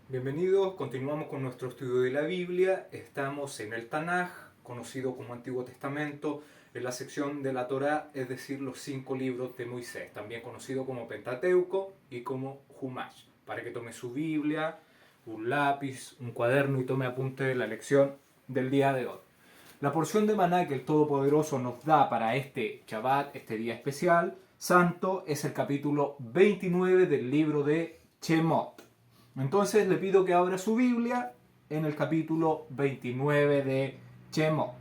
Bienvenidos, continuamos con nuestro estudio de la Biblia. Estamos en el Tanaj, conocido como Antiguo Testamento, en la sección de la Torá, es decir, los 5 libros de Moisés, también conocido como Pentateuco y como Humash, para que tome su Biblia, un lápiz, un cuaderno y tome apunte de la lección del día de hoy. La porción de maná que el Todopoderoso nos da para este Shabbat, este día especial, santo, es el capítulo 29 del libro de Shemot. Entonces le pido que abra su Biblia en el capítulo 29 de Shemot.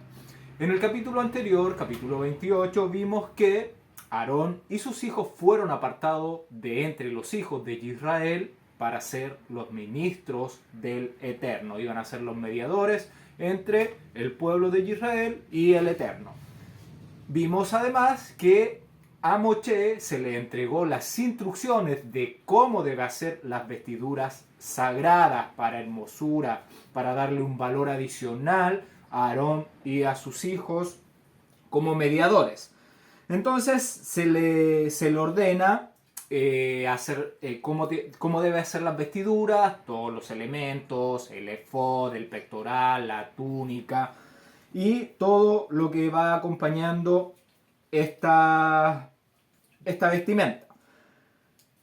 En el capítulo anterior, capítulo 28, vimos que Aarón y sus hijos fueron apartados de entre los hijos de Israel para ser los ministros del Eterno. Iban a ser los mediadores entre el pueblo de Israel y el Eterno. Vimos además que a Moshe se le entregó las instrucciones de cómo debe hacer las vestiduras sagradas para hermosura, para darle un valor adicional a Aarón y a sus hijos como mediadores. Entonces se le ordena cómo debe hacer las vestiduras, todos los elementos, el efod, el pectoral, la túnica y todo lo que va acompañando esta vestimenta.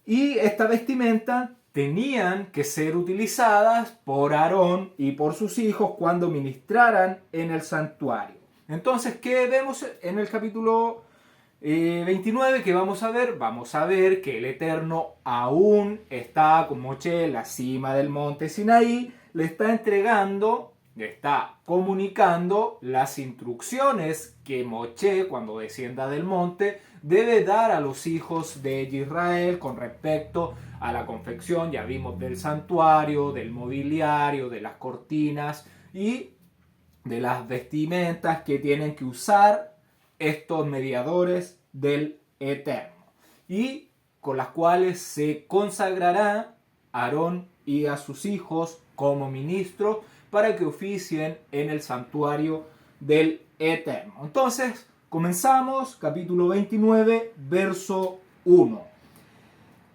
Y esta vestimenta tenían que ser utilizadas por Aarón y por sus hijos cuando ministraran en el santuario. Entonces, ¿qué vemos en el capítulo 29? ¿Qué vamos a ver? Vamos a ver que el Eterno aún está con Moshe en la cima del monte Sinaí, le está entregando, le está comunicando las instrucciones que Moshe, cuando descienda del monte, debe dar a los hijos de Israel con respecto a la confección, ya vimos, del santuario, del mobiliario, de las cortinas y de las vestimentas que tienen que usar estos mediadores del Eterno y con las cuales se consagrará Aarón y a sus hijos como ministros para que oficien en el santuario del Eterno. Entonces, comenzamos, capítulo 29, verso 1.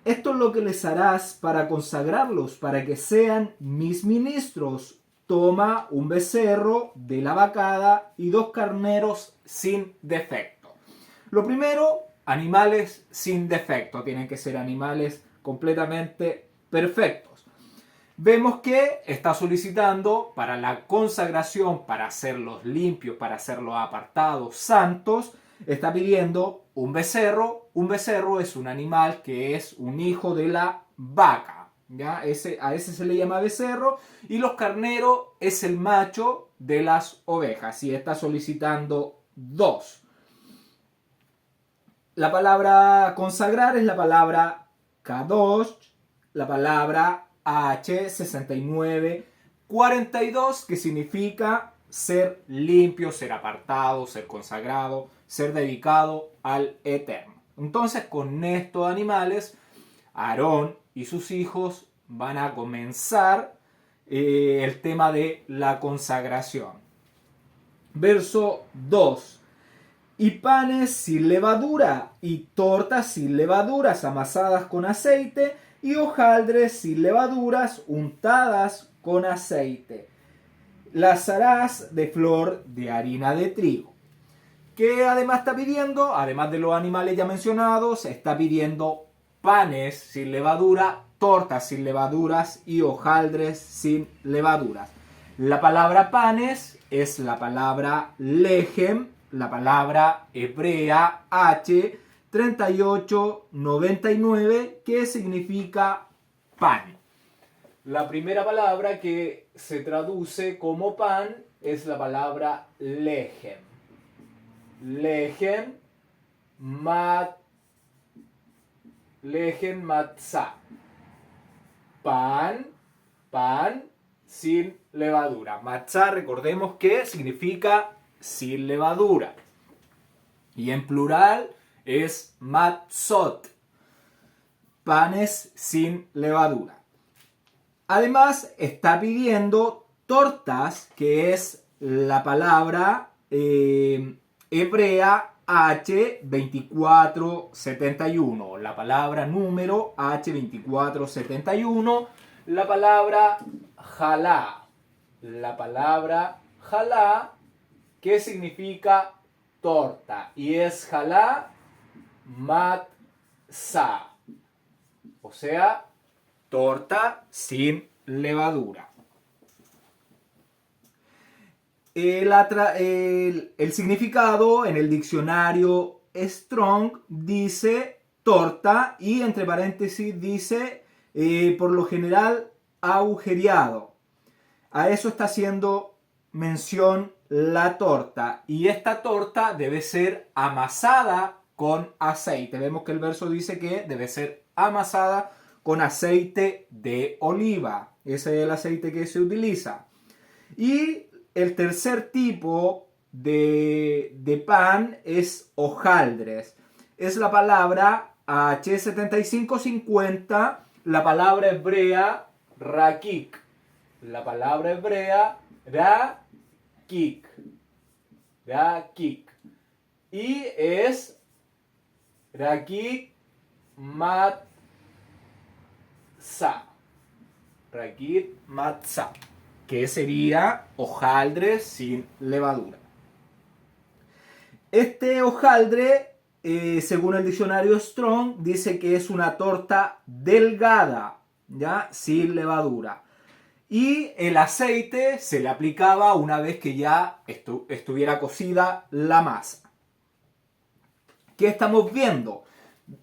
Esto es lo que les harás para consagrarlos, para que sean mis ministros. Toma un becerro de la vacada y 2 carneros sin defecto. Lo primero, animales sin defecto. Tienen que ser animales completamente perfectos. Vemos que está solicitando para la consagración, para hacerlos limpios, para hacerlos apartados, santos, está pidiendo un becerro. Un becerro es un animal que es un hijo de la vaca, ¿ya? A ese se le llama becerro. Y los carneros es el macho de las ovejas y está solicitando 2. La palabra consagrar es la palabra kadosh, la palabra H6942, que significa ser limpio, ser apartado, ser consagrado, ser dedicado al Eterno. Entonces, con estos animales, Aarón y sus hijos van a comenzar el tema de la consagración. Verso 2. Y panes sin levadura, y tortas sin levaduras amasadas con aceite, y hojaldres sin levaduras untadas con aceite. Las harás de flor de harina de trigo. ¿Qué además está pidiendo? Además de los animales ya mencionados, está pidiendo panes sin levadura, tortas sin levaduras y hojaldres sin levaduras. La palabra panes es la palabra lehem, la palabra hebrea H3899, que significa pan. La primera palabra que se traduce como pan es la palabra lehem. Lehem matzah. Pan sin levadura. Matzah, recordemos que significa sin levadura. Y en plural es matzot. Panes sin levadura. Además está pidiendo tortas, que es la palabra hebrea H2471. La palabra número H2471 la palabra jalá. La palabra jalá, que significa torta. Y es jalá matzá. O sea, torta sin levadura. El significado en el diccionario Strong dice torta y entre paréntesis dice por lo general agujereado. A eso está haciendo mención la torta. Y esta torta debe ser amasada con aceite. Vemos que el verso dice que debe ser amasada con aceite de oliva. Ese es el aceite que se utiliza. Y el tercer tipo de pan es hojaldres. Es la palabra H7550, la palabra hebrea rakik. La palabra hebrea rakik. Rakik. Y es rakik matzah. Rakik matzah, que sería hojaldre sin levadura. Este hojaldre, según el diccionario Strong, dice que es una torta delgada, ¿ya? Sin levadura. Y el aceite se le aplicaba una vez que ya estuviera cocida la masa. ¿Qué estamos viendo?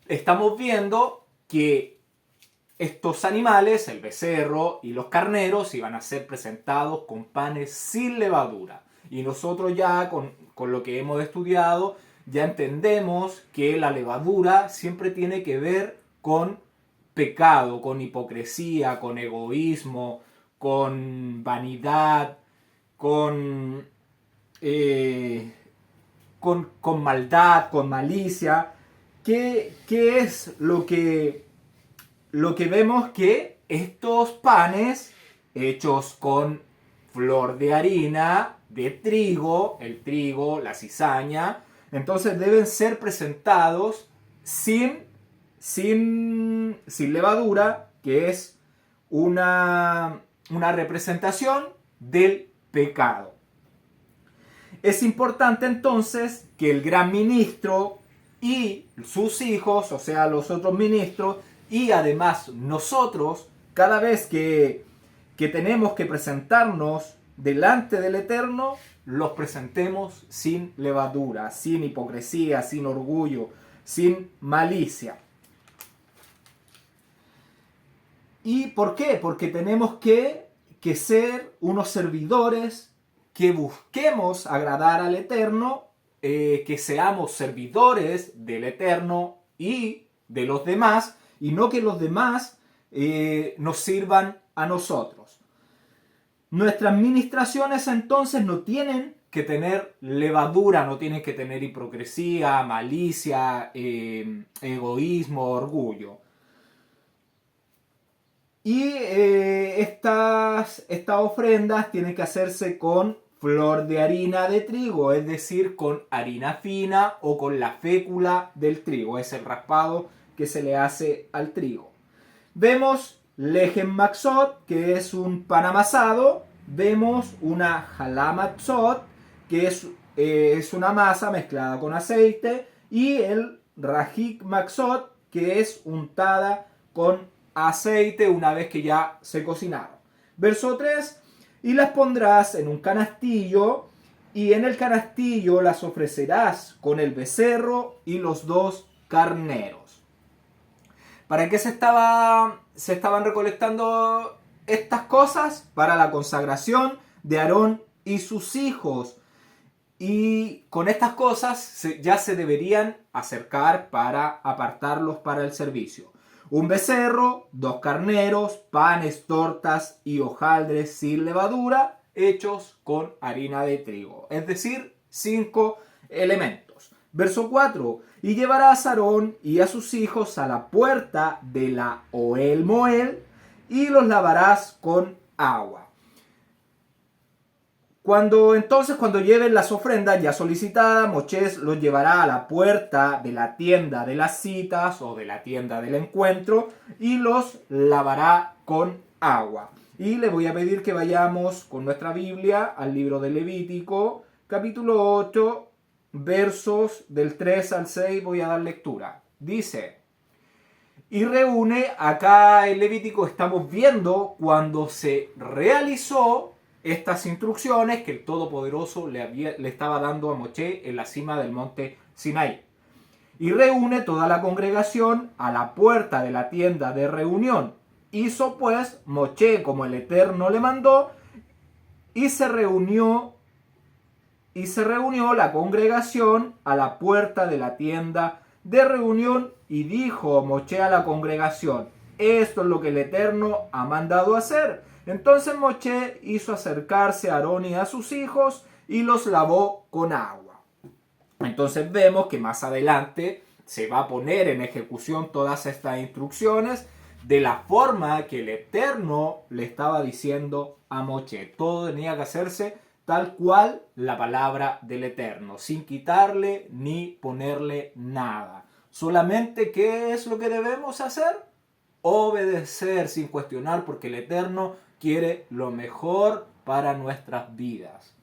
Estamos viendo que estos animales, el becerro y los carneros, iban a ser presentados con panes sin levadura. Y nosotros ya con lo que hemos estudiado, ya entendemos que la levadura siempre tiene que ver con pecado, con hipocresía, con egoísmo, con vanidad, con maldad, con malicia. ¿Qué es lo que vemos? Que estos panes hechos con flor de harina, de trigo, el trigo, la cizaña, entonces deben ser presentados sin levadura, que es una representación del pecado. Es importante entonces que el gran ministro y sus hijos, o sea, los otros ministros, y además nosotros, cada vez que tenemos que presentarnos delante del Eterno, los presentemos sin levadura, sin hipocresía, sin orgullo, sin malicia. ¿Y por qué? Porque tenemos que ser unos servidores que busquemos agradar al Eterno, que seamos servidores del Eterno y de los demás, y no que los demás nos sirvan a nosotros. Nuestras ministraciones entonces no tienen que tener levadura, no tienen que tener hipocresía, malicia, egoísmo, orgullo. Y estas ofrendas tienen que hacerse con flor de harina de trigo, es decir, con harina fina o con la fécula del trigo. Es el raspado que se le hace al trigo. Vemos lejem matzot, que es un pan amasado. Vemos una jalá matzot, que es una masa mezclada con aceite. Y el rajik matzot, que es untada con aceite una vez que ya se cocinaron. Verso 3. Y las pondrás en un canastillo, y en el canastillo las ofrecerás con el becerro y los 2 carneros. ¿Para qué se estaban recolectando estas cosas? Para la consagración de Aarón y sus hijos. Y con estas cosas ya se deberían acercar para apartarlos para el servicio. Un becerro, 2 carneros, panes, tortas y hojaldres sin levadura, hechos con harina de trigo. Es decir, 5 elementos. Verso 4. Y llevarás a Aarón y a sus hijos a la puerta de la Ohel Moel y los lavarás con agua. Cuando lleven las ofrendas ya solicitadas, Moisés los llevará a la puerta de la tienda de las citas o de la tienda del encuentro y los lavará con agua. Y le voy a pedir que vayamos con nuestra Biblia al libro de Levítico, capítulo 8, versos del 3 al 6, voy a dar lectura. Dice: y reúne, acá en Levítico estamos viendo cuando se realizó estas instrucciones que el Todopoderoso le estaba dando a Moshe en la cima del monte Sinaí. Y reúne toda la congregación a la puerta de la tienda de reunión. Hizo pues Moshe como el Eterno le mandó, y se reunió la congregación a la puerta de la tienda de reunión, y dijo Moshe a la congregación: esto es lo que el Eterno ha mandado hacer. Entonces Moshe hizo acercarse a Aarón y a sus hijos y los lavó con agua. Entonces vemos que más adelante se va a poner en ejecución todas estas instrucciones de la forma que el Eterno le estaba diciendo a Moshe. Todo tenía que hacerse tal cual la palabra del Eterno, sin quitarle ni ponerle nada. Solamente, ¿qué es lo que debemos hacer? Obedecer sin cuestionar, porque el Eterno quiere lo mejor para nuestras vidas.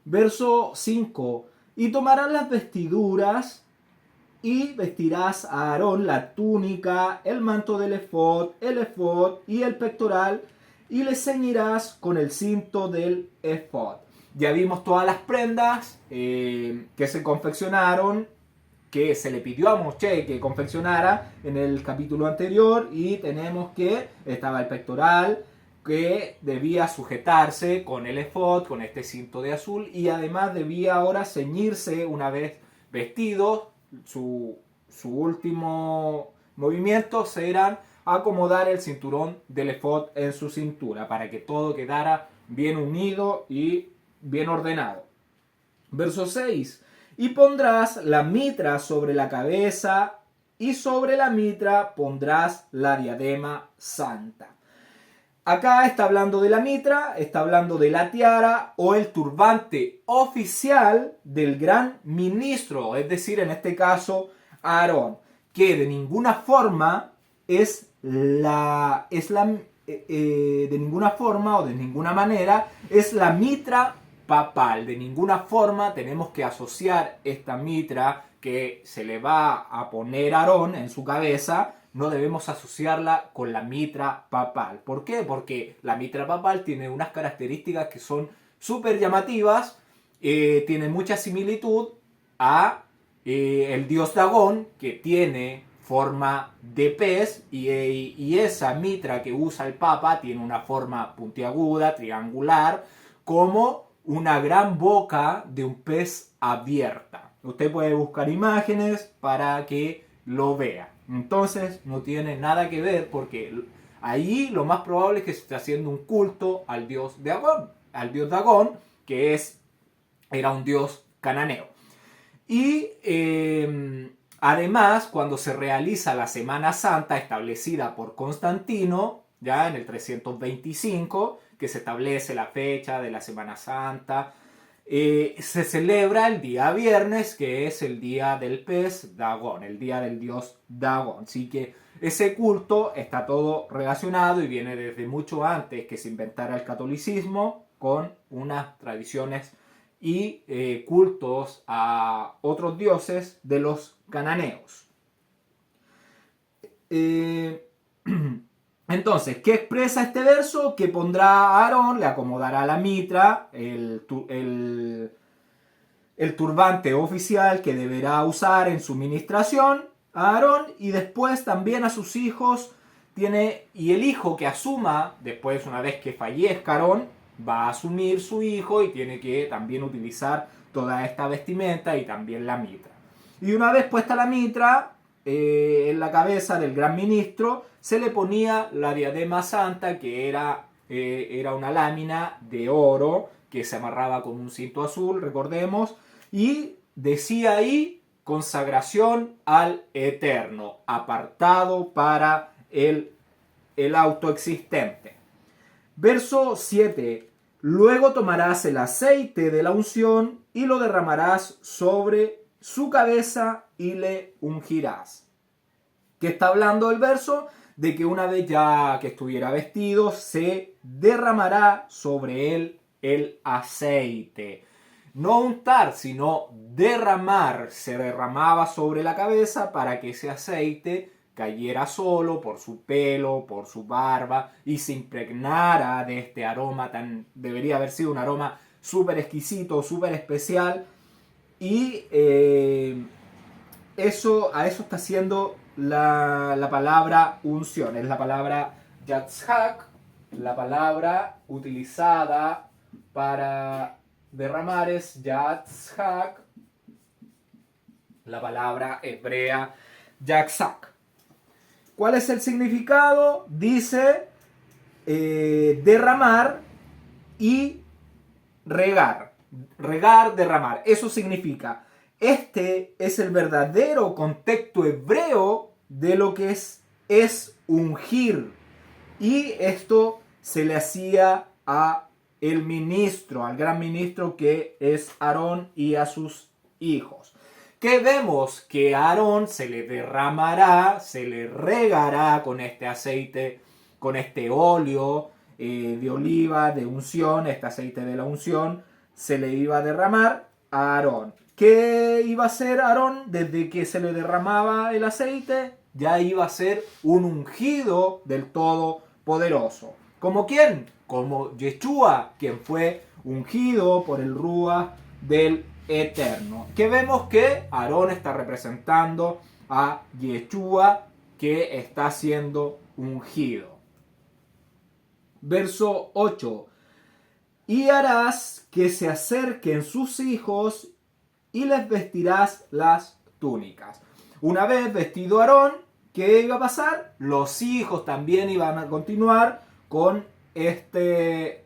Verso 5. Y tomarás las vestiduras y vestirás a Aarón la túnica, el manto del efod y el pectoral, y le ceñirás con el cinto del efod. Ya vimos todas las prendas que se confeccionaron, que se le pidió a Moshe que confeccionara en el capítulo anterior, y tenemos que estaba el pectoral que debía sujetarse con el efod, con este cinto de azul, y además debía ahora ceñirse una vez vestido. Su último movimiento será acomodar el cinturón del efod en su cintura para que todo quedara bien unido y bien ordenado. Verso 6. Y pondrás la mitra sobre la cabeza, y sobre la mitra pondrás la diadema santa. Acá está hablando de la mitra, está hablando de la tiara o el turbante oficial del gran ministro, es decir, en este caso Aarón, que de ninguna forma de ninguna forma o de ninguna manera es la mitra papal. De ninguna forma tenemos que asociar esta mitra que se le va a poner a Aarón en su cabeza, no debemos asociarla con la mitra papal. ¿Por qué? Porque la mitra papal tiene unas características que son súper llamativas, tiene mucha similitud a el dios Dagón, que tiene forma de pez, y esa mitra que usa el Papa tiene una forma puntiaguda, triangular, como una gran boca de un pez abierta. Usted puede buscar imágenes para que lo vea. Entonces no tiene nada que ver, porque ahí lo más probable es que se esté haciendo un culto al dios Dagón, que era un dios cananeo. Y además, cuando se realiza la Semana Santa establecida por Constantino, ya en el 325, que se establece la fecha de la Semana Santa, se celebra el día viernes, que es el día del pez Dagón, el día del dios Dagón. Así que ese culto está todo relacionado y viene desde mucho antes que se inventara el catolicismo, con unas tradiciones y cultos a otros dioses de los cananeos. Entonces, ¿qué expresa este verso? Que pondrá a Aarón, le acomodará la mitra, el turbante oficial que deberá usar en su ministración a Aarón, y después también a sus hijos, y el hijo que asuma, después una vez que fallezca Aarón, va a asumir su hijo y tiene que también utilizar toda esta vestimenta y también la mitra. Y una vez puesta la mitra en la cabeza del gran ministro, se le ponía la diadema santa, que era una lámina de oro que se amarraba con un cinto azul, recordemos, y decía ahí: consagración al Eterno, apartado para el autoexistente. Verso 7. Luego tomarás el aceite de la unción y lo derramarás sobre su cabeza y le ungirás. ¿Qué está hablando el verso? de que una vez ya que estuviera vestido, se derramará sobre él el aceite. No untar, sino derramar. Se derramaba sobre la cabeza para que ese aceite cayera solo por su pelo, por su barba y se impregnara de este aroma debería haber sido un aroma súper exquisito, súper especial. Y a eso está haciendo la palabra unción. Es la palabra yatzhak, la palabra utilizada para derramar es yatzhak, la palabra hebrea yatzhak. ¿Cuál es el significado? Dice derramar y regar. Regar, derramar. Eso significa, este es el verdadero contexto hebreo de lo que es ungir. Y esto se le hacía a el ministro, al gran ministro que es Aarón y a sus hijos. Que vemos que a Aarón se le derramará, se le regará con este aceite, con este óleo de oliva, de unción, este aceite de la unción, se le iba a derramar a Aarón. ¿Qué iba a hacer Aarón? Desde que se le derramaba el aceite, ya iba a ser un ungido del Todopoderoso. ¿Como quién? Como Yeshua, quien fue ungido por el Ruach del Eterno. Que vemos que Aarón está representando a Yeshua, que está siendo ungido. Verso 8. Y harás que se acerquen sus hijos y les vestirás las túnicas. Una vez vestido Aarón, ¿qué iba a pasar? Los hijos también iban a continuar con este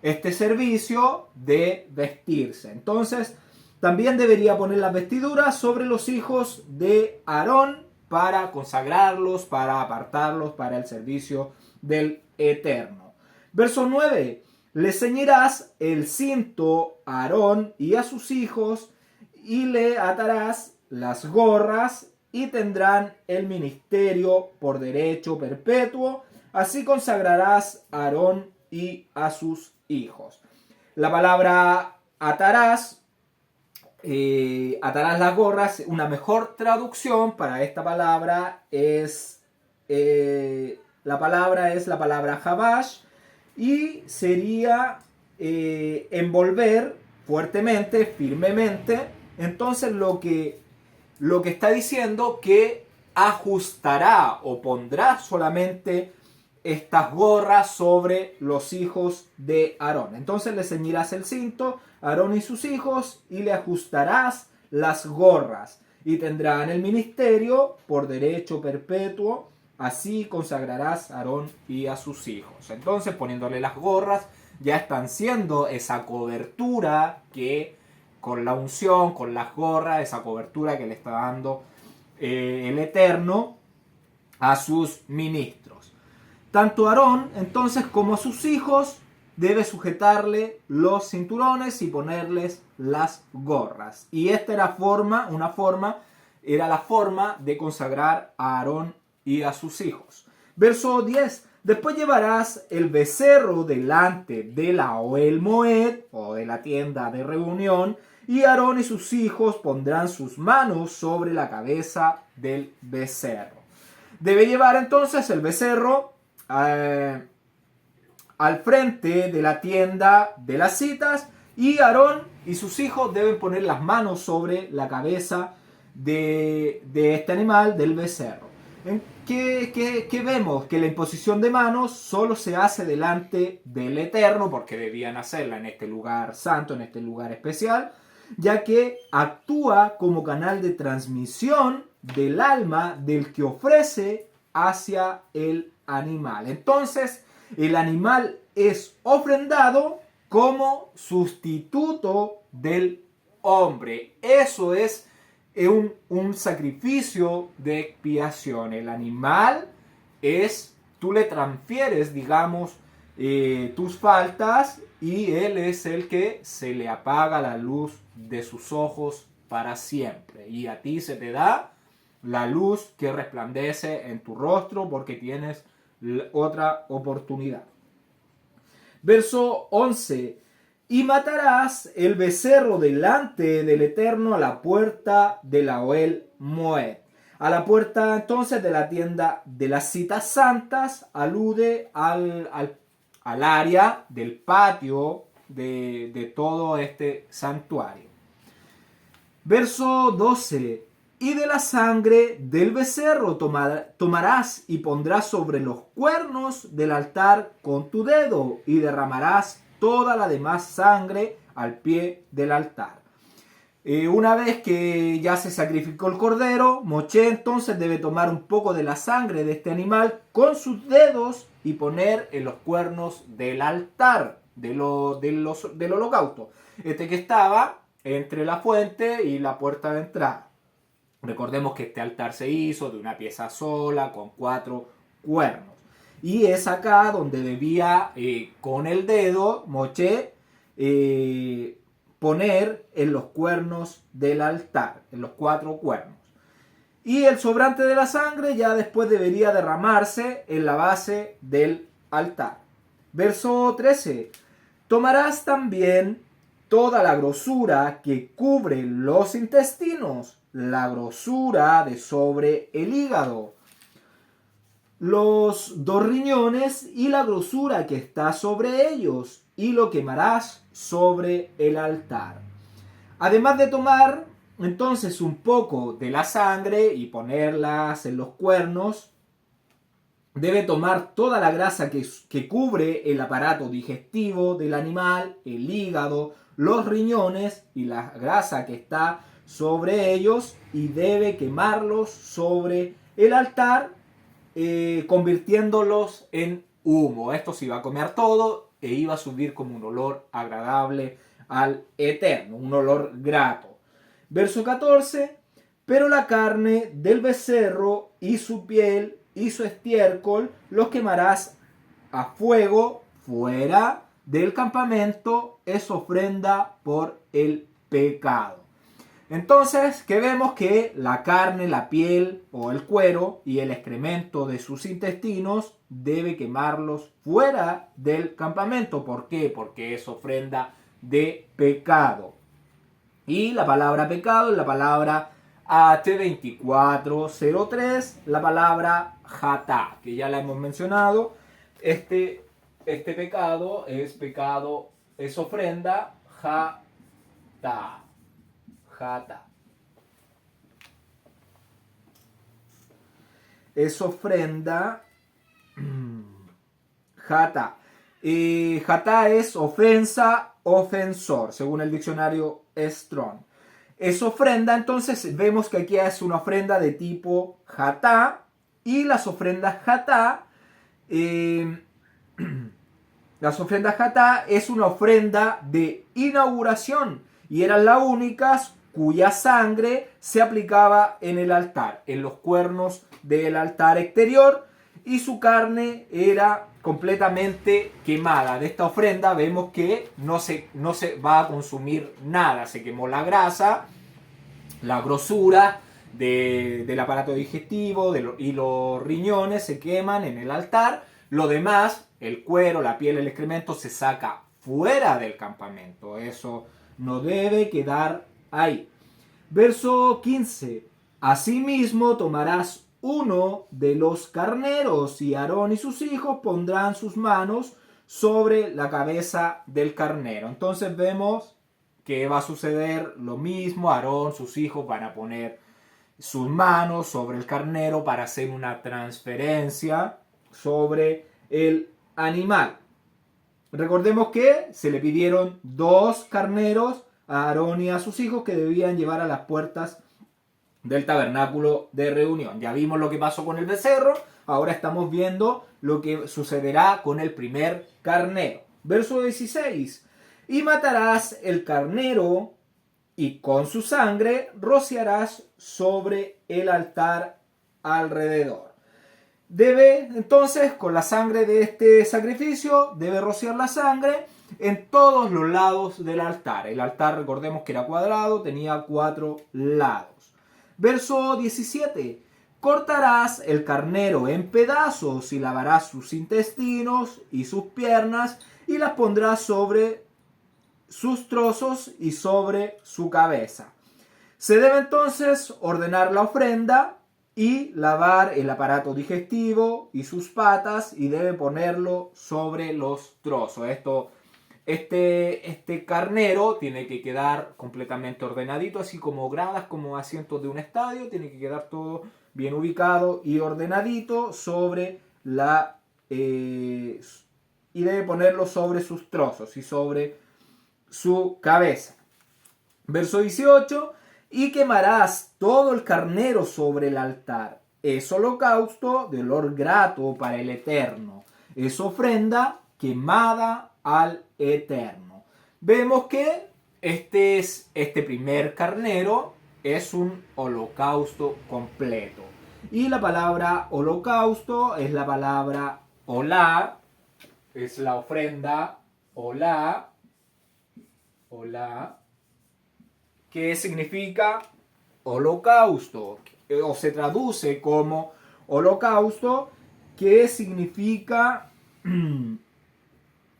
servicio de vestirse. Entonces, también debería poner las vestiduras sobre los hijos de Aarón para consagrarlos, para apartarlos para el servicio del Eterno. Verso 9. Le ceñirás el cinto a Aarón y a sus hijos y le atarás las gorras y tendrán el ministerio por derecho perpetuo. Así consagrarás a Aarón y a sus hijos. La palabra atarás, atarás las gorras, una mejor traducción para esta palabra es la palabra habash y sería envolver fuertemente, firmemente. Entonces lo que está diciendo que ajustará o pondrá solamente estas gorras sobre los hijos de Aarón. Entonces le ceñirás el cinto a Aarón y sus hijos y le ajustarás las gorras y tendrán el ministerio por derecho perpetuo. Así consagrarás a Aarón y a sus hijos. Entonces poniéndole las gorras ya están siendo esa cobertura que con la unción, con las gorras, esa cobertura que le está dando el Eterno a sus ministros. Tanto Aarón entonces como a sus hijos debe sujetarle los cinturones y ponerles las gorras. Y esta era la forma de consagrar a Aarón y a sus hijos. Verso 10. Después llevarás el becerro delante de la Ohel Moed o de la tienda de reunión y Aarón y sus hijos pondrán sus manos sobre la cabeza del becerro. Debe llevar entonces el becerro al frente de la tienda de las citas y Aarón y sus hijos deben poner las manos sobre la cabeza de este animal, del becerro. ¿Qué vemos? Que la imposición de manos solo se hace delante del Eterno, porque debían hacerla en este lugar santo, en este lugar especial, ya que actúa como canal de transmisión del alma del que ofrece hacia el animal. Entonces, el animal es ofrendado como sustituto del hombre. Eso es un sacrificio de expiación. El animal tú le transfieres, digamos, tus faltas y él es el que se le apaga la luz de sus ojos para siempre. Y a ti se te da la luz que resplandece en tu rostro porque tienes otra oportunidad. Verso 11. Y matarás el becerro delante del Eterno a la puerta de la Ohel Moed. A la puerta entonces de la tienda de las citas santas alude al área del patio de todo este santuario. Verso 12. Y de la sangre del becerro tomarás y pondrás sobre los cuernos del altar con tu dedo y derramarás toda la demás sangre al pie del altar. Una vez que ya se sacrificó el cordero, Moshe entonces debe tomar un poco de la sangre de este animal con sus dedos y poner en los cuernos del altar del holocausto. Este que estaba entre la fuente y la puerta de entrada. Recordemos que este altar se hizo de una pieza sola con 4 cuernos. Y es acá donde debía con el dedo Moshe poner en los cuernos del altar, en los 4 cuernos. Y el sobrante de la sangre ya después debería derramarse en la base del altar. Verso 13. Tomarás también toda la grosura que cubre los intestinos, la grosura de sobre el hígado, los 2 riñones y la grosura que está sobre ellos, y lo quemarás sobre el altar. Además de tomar entonces un poco de la sangre y ponerlas en los cuernos, debe tomar toda la grasa que cubre el aparato digestivo del animal, el hígado, los riñones y la grasa que está sobre ellos, y debe quemarlos sobre el altar, convirtiéndolos en humo. Esto se iba a comer todo e iba a subir como un olor agradable al Eterno, un olor grato. Verso 14. Pero la carne del becerro y su piel y su estiércol los quemarás a fuego fuera del campamento, es ofrenda por el pecado. Entonces, que vemos que la carne, la piel o el cuero y el excremento de sus intestinos debe quemarlos fuera del campamento. ¿Por qué? Porque es ofrenda de pecado. Y la palabra pecado es la palabra H2403, la palabra jatá, que ya la hemos mencionado. Este pecado es ofrenda jatá. Es ofrenda jatá. Jatá es ofensa, ofensor, según el diccionario Strong. Es ofrenda, entonces vemos que aquí es una ofrenda de tipo jatá, y las ofrendas jatá, es una ofrenda de inauguración, y eran las únicas cuya sangre se aplicaba en el altar, en los cuernos del altar exterior, y su carne era completamente quemada. De esta ofrenda vemos que no se va a consumir nada. Se quemó la grasa, la grosura del aparato digestivo y los riñones se queman en el altar. Lo demás, el cuero, la piel, el excremento, se saca fuera del campamento. Eso no debe quedar ahí. Verso 15. Asimismo tomarás uno de los carneros, y Aarón y sus hijos pondrán sus manos sobre la cabeza del carnero. Entonces vemos que va a suceder lo mismo. Aarón, sus hijos van a poner sus manos sobre el carnero para hacer una transferencia sobre el animal. Recordemos que se le pidieron 2 carneros a Aarón y a sus hijos que debían llevar a las puertas del tabernáculo de reunión. Ya vimos lo que pasó con el becerro, ahora estamos viendo lo que sucederá con el primer carnero. Verso 16. Y matarás el carnero, y con su sangre rociarás sobre el altar alrededor. Debe entonces, con la sangre de este sacrificio, debe rociar la sangre en todos los lados del altar. El altar, recordemos que era cuadrado, tenía 4 lados. Verso 17. Cortarás el carnero en pedazos y lavarás sus intestinos y sus piernas y las pondrás sobre sus trozos y sobre su cabeza. Se debe entonces ordenar la ofrenda y lavar el aparato digestivo y sus patas y debe ponerlo sobre los trozos. Este carnero tiene que quedar completamente ordenadito, así como gradas, como asientos de un estadio, tiene que quedar todo bien ubicado y ordenadito sobre y debe ponerlo sobre sus trozos y sobre su cabeza. Verso 18. Y quemarás todo el carnero sobre el altar. Es holocausto de olor grato para el Eterno. Es ofrenda quemada al Eterno. Vemos que este primer carnero es un holocausto completo. Y la palabra holocausto es la palabra olá, es la ofrenda olá, que significa holocausto, o se traduce como holocausto, que significa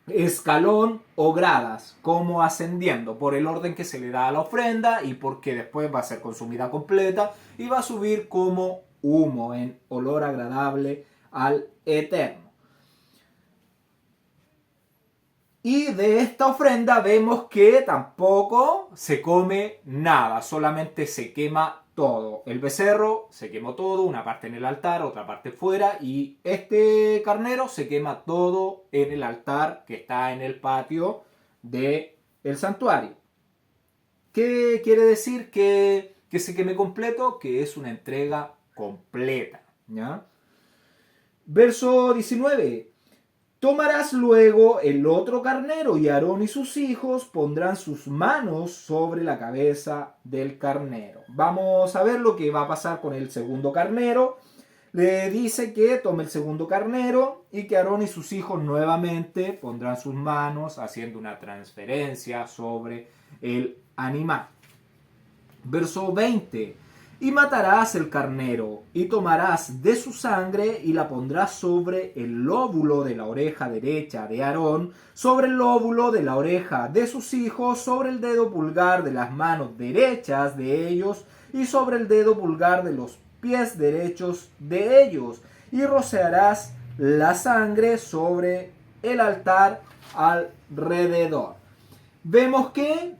escalón o gradas, como ascendiendo por el orden que se le da a la ofrenda y porque después va a ser consumida completa y va a subir como humo en olor agradable al Eterno. Y de esta ofrenda vemos que tampoco se come nada, solamente se quema todo. El becerro se quemó todo, una parte en el altar, otra parte fuera, y este carnero se quema todo en el altar que está en el patio del santuario. ¿Qué quiere decir que se queme completo? Que es una entrega completa, ¿ya? Verso 19. Tomarás luego el otro carnero y Aarón y sus hijos pondrán sus manos sobre la cabeza del carnero. Vamos a ver lo que va a pasar con el segundo carnero. Le dice que tome el segundo carnero y que Aarón y sus hijos nuevamente pondrán sus manos haciendo una transferencia sobre el animal. Verso 20. Y matarás el carnero, y tomarás de su sangre, y la pondrás sobre el lóbulo de la oreja derecha de Aarón, sobre el lóbulo de la oreja de sus hijos, sobre el dedo pulgar de las manos derechas de ellos, y sobre el dedo pulgar de los pies derechos de ellos, y rociarás la sangre sobre el altar alrededor. Vemos que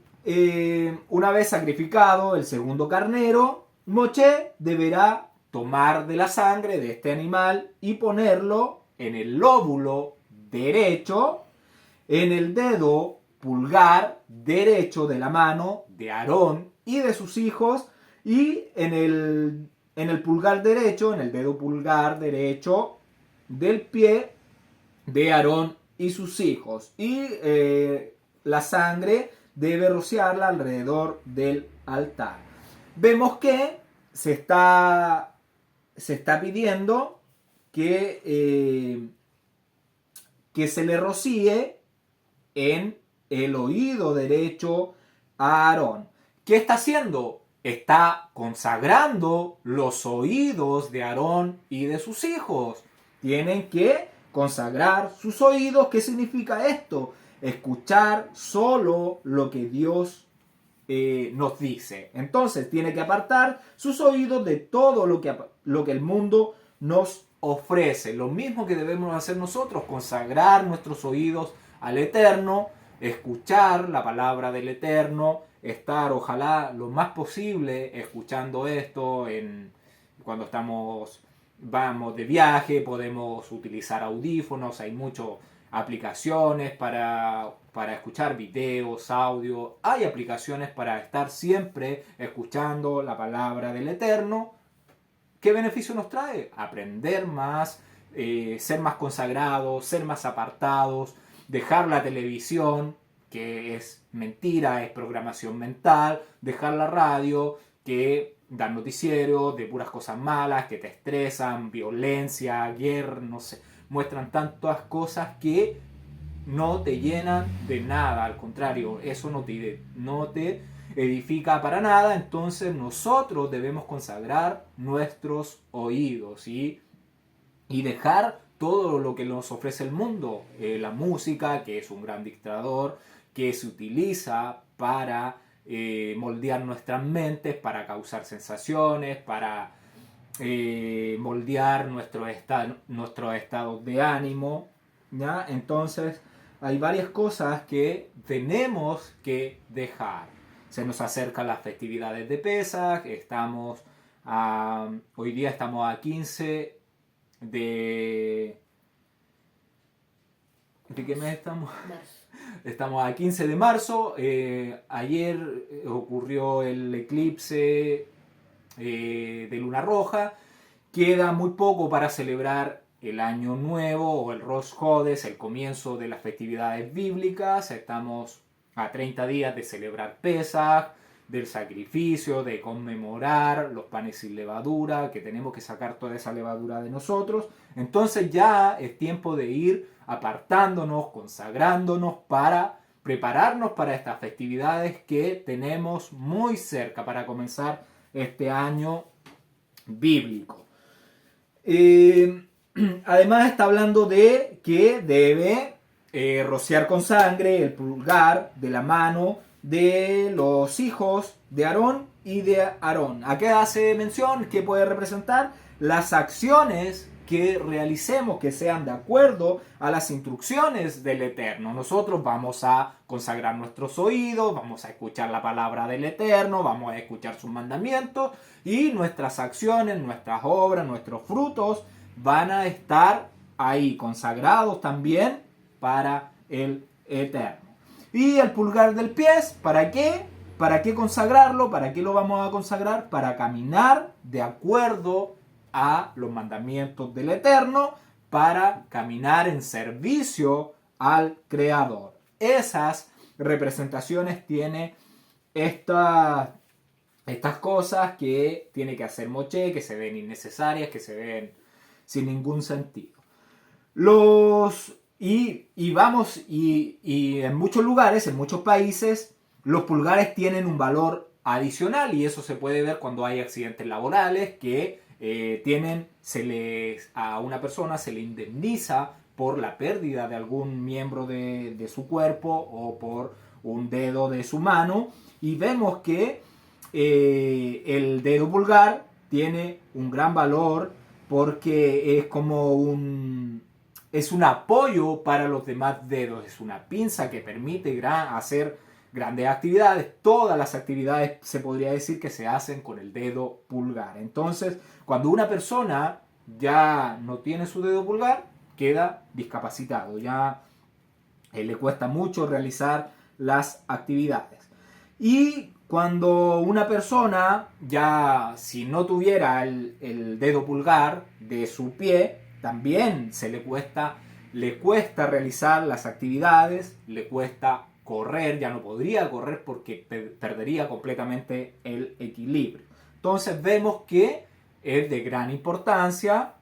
una vez sacrificado el segundo carnero, Moshe deberá tomar de la sangre de este animal y ponerlo en el lóbulo derecho, en el dedo pulgar derecho de la mano de Aarón y de sus hijos, y en el pulgar derecho, en el dedo pulgar derecho del pie de Aarón y sus hijos. Y la sangre debe rociarla alrededor del altar. Vemos que se está pidiendo que se le rocíe en el oído derecho a Aarón. ¿Qué está haciendo? Está consagrando los oídos de Aarón y de sus hijos. Tienen que consagrar sus oídos. ¿Qué significa esto? Escuchar solo lo que Dios nos dice. Entonces tiene que apartar sus oídos de todo lo que el mundo nos ofrece. Lo mismo que debemos hacer nosotros, consagrar nuestros oídos al Eterno, escuchar la palabra del Eterno, estar ojalá lo más posible escuchando esto cuando vamos de viaje, podemos utilizar audífonos, hay muchas aplicaciones para escuchar videos, audio, hay aplicaciones para estar siempre escuchando la palabra del Eterno. ¿Qué beneficio nos trae? Aprender más, ser más consagrados, ser más apartados, dejar la televisión, que es mentira, es programación mental, dejar la radio, que da noticiero de puras cosas malas, que te estresan, violencia, guerra, no sé, muestran tantas cosas que no te llenan de nada, al contrario, eso no te edifica para nada, entonces nosotros debemos consagrar nuestros oídos y dejar todo lo que nos ofrece el mundo, la música, que es un gran dictador, que se utiliza para moldear nuestras mentes, para causar sensaciones, para moldear nuestro estado de ánimo, ¿ya? Entonces hay varias cosas que tenemos que dejar. Se nos acercan las festividades de Pesaj, hoy día estamos a 15 ¿de qué mes estamos? Estamos a 15 de marzo. Ayer ocurrió el eclipse de luna roja. Queda muy poco para celebrar el año nuevo o el Rosh Hodesh, el comienzo de las festividades bíblicas. Estamos a 30 días de celebrar Pesaj, del sacrificio, de conmemorar los panes sin levadura, que tenemos que sacar toda esa levadura de nosotros. Entonces ya es tiempo de ir apartándonos, consagrándonos para prepararnos para estas festividades que tenemos muy cerca para comenzar este año bíblico. Además está hablando de que debe rociar con sangre el pulgar de la mano de los hijos de Aarón y de Aarón. ¿A qué hace mención? ¿Qué puede representar? Las acciones que realicemos que sean de acuerdo a las instrucciones del Eterno. Nosotros vamos a consagrar nuestros oídos, vamos a escuchar la palabra del Eterno, vamos a escuchar sus mandamientos y nuestras acciones, nuestras obras, nuestros frutos van a estar ahí consagrados también para el Eterno. Y el pulgar del pie, ¿para qué? ¿Para qué consagrarlo? ¿Para qué lo vamos a consagrar? Para caminar de acuerdo a los mandamientos del Eterno, para caminar en servicio al Creador. Esas representaciones tiene estas cosas que tiene que hacer Moshe, que se ven innecesarias, que se ven sin ningún sentido. Y en muchos lugares, en muchos países, los pulgares tienen un valor adicional y eso se puede ver cuando hay accidentes laborales que a una persona se le indemniza por la pérdida de algún miembro de su cuerpo o por un dedo de su mano, y vemos que el dedo pulgar tiene un gran valor porque es un apoyo para los demás dedos, es una pinza que permite hacer grandes actividades. Todas las actividades se podría decir que se hacen con el dedo pulgar. Entonces, cuando una persona ya no tiene su dedo pulgar, queda discapacitado, ya le cuesta mucho realizar las actividades. Y cuando una persona ya, si no tuviera el dedo pulgar de su pie, también le cuesta realizar las actividades, le cuesta correr, ya no podría correr porque perdería completamente el equilibrio. Entonces vemos que es de gran importancia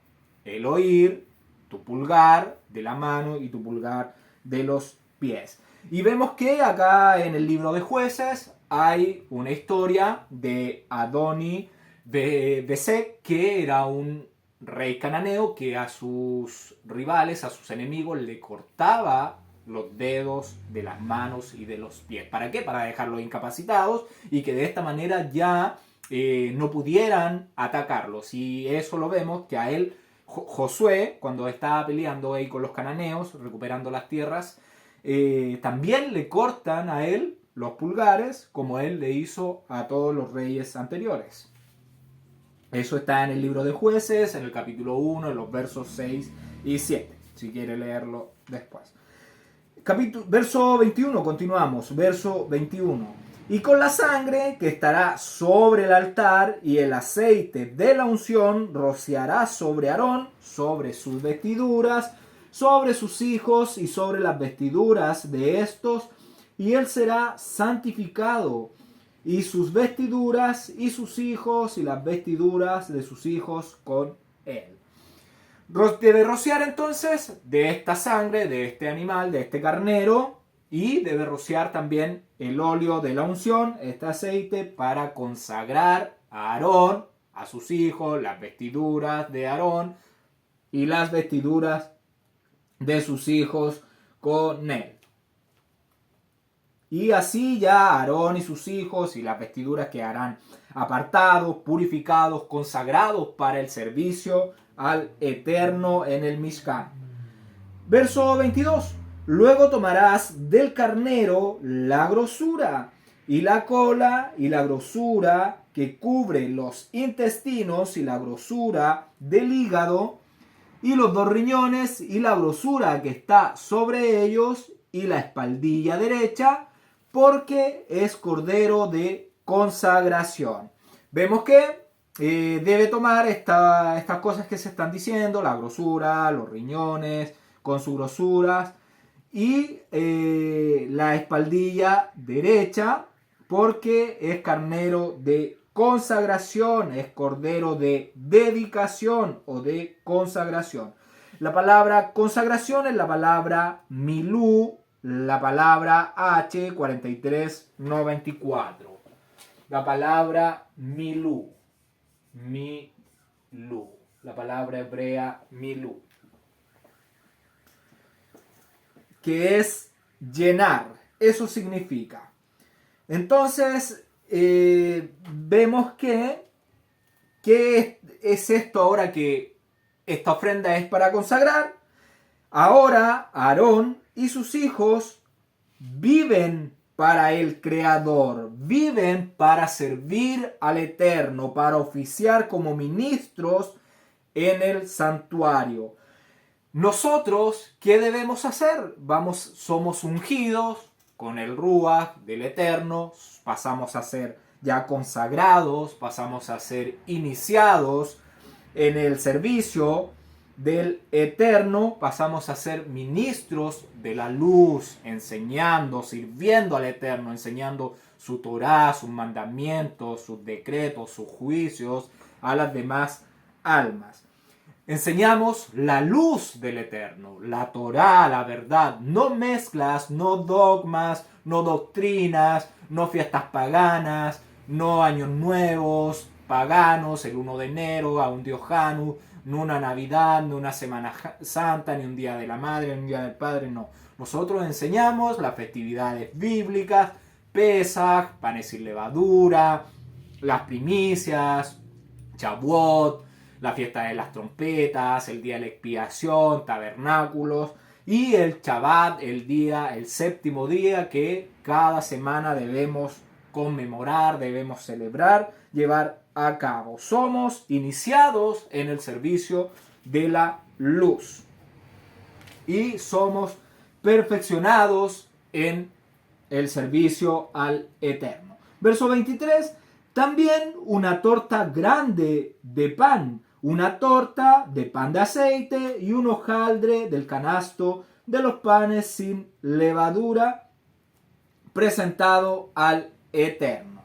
el oír, tu pulgar de la mano y tu pulgar de los pies. Y vemos que acá en el libro de Jueces hay una historia de Adoni Besek, que era un rey cananeo que a sus rivales, a sus enemigos, le cortaba los dedos de las manos y de los pies. ¿Para qué? Para dejarlos incapacitados y que de esta manera ya no pudieran atacarlos. Y eso lo vemos que a él, Josué, cuando estaba peleando ahí con los cananeos, recuperando las tierras, también le cortan a él los pulgares, como él le hizo a todos los reyes anteriores. Eso está en el libro de Jueces, en el capítulo 1, en los versos 6 y 7, si quiere leerlo después. Verso 21, continuamos, verso 21. Y con la sangre que estará sobre el altar y el aceite de la unción rociará sobre Aarón, sobre sus vestiduras, sobre sus hijos y sobre las vestiduras de estos, y él será santificado, y sus vestiduras y sus hijos y las vestiduras de sus hijos con él. Debe rociar entonces de esta sangre, de este animal, de este carnero, Y debe rociar también el óleo de la unción, este aceite, para consagrar a Aarón, a sus hijos, las vestiduras de Aarón y las vestiduras de sus hijos con él. Y así ya Aarón y sus hijos y las vestiduras quedarán apartados, purificados, consagrados para el servicio al Eterno en el Mishkan. Verso 22. Luego tomarás del carnero la grosura y la cola y la grosura que cubre los intestinos y la grosura del hígado y los dos riñones y la grosura que está sobre ellos y la espaldilla derecha, porque es cordero de consagración. Vemos que debe tomar estas cosas que se están diciendo, la grosura, los riñones con sus grosuras y la espaldilla derecha, porque es carnero de consagración, es cordero de dedicación o de consagración. La palabra consagración es la palabra milú, la palabra H4394. La palabra milú, la palabra hebrea milú, que es llenar, eso significa. Entonces, vemos que ¿qué es esto ahora que esta ofrenda es para consagrar? Ahora Aarón y sus hijos viven para el Creador, viven para servir al Eterno, para oficiar como ministros en el santuario. Nosotros, ¿qué debemos hacer? Somos ungidos con el Ruach del Eterno, pasamos a ser ya consagrados, pasamos a ser iniciados en el servicio del Eterno, pasamos a ser ministros de la luz, enseñando, sirviendo al Eterno, enseñando su Torá, sus mandamientos, sus decretos, sus juicios a las demás almas. Enseñamos la luz del Eterno, la Torá, la verdad, no mezclas, no dogmas, no doctrinas, no fiestas paganas, no años nuevos paganos, el 1 de enero, a un Dios Janus, no una Navidad, no una Semana Santa, ni un Día de la Madre, ni un Día del Padre, no. Nosotros enseñamos las festividades bíblicas, Pesaj, panes sin levadura, las primicias, Shavuot, la fiesta de las trompetas, el día de la expiación, tabernáculos y el Shabbat, el séptimo día que cada semana debemos conmemorar, debemos celebrar, llevar a cabo. Somos iniciados en el servicio de la luz y somos perfeccionados en el servicio al Eterno. Verso 23, también una torta grande de pan, una torta de pan de aceite y un hojaldre del canasto de los panes sin levadura presentado al Eterno.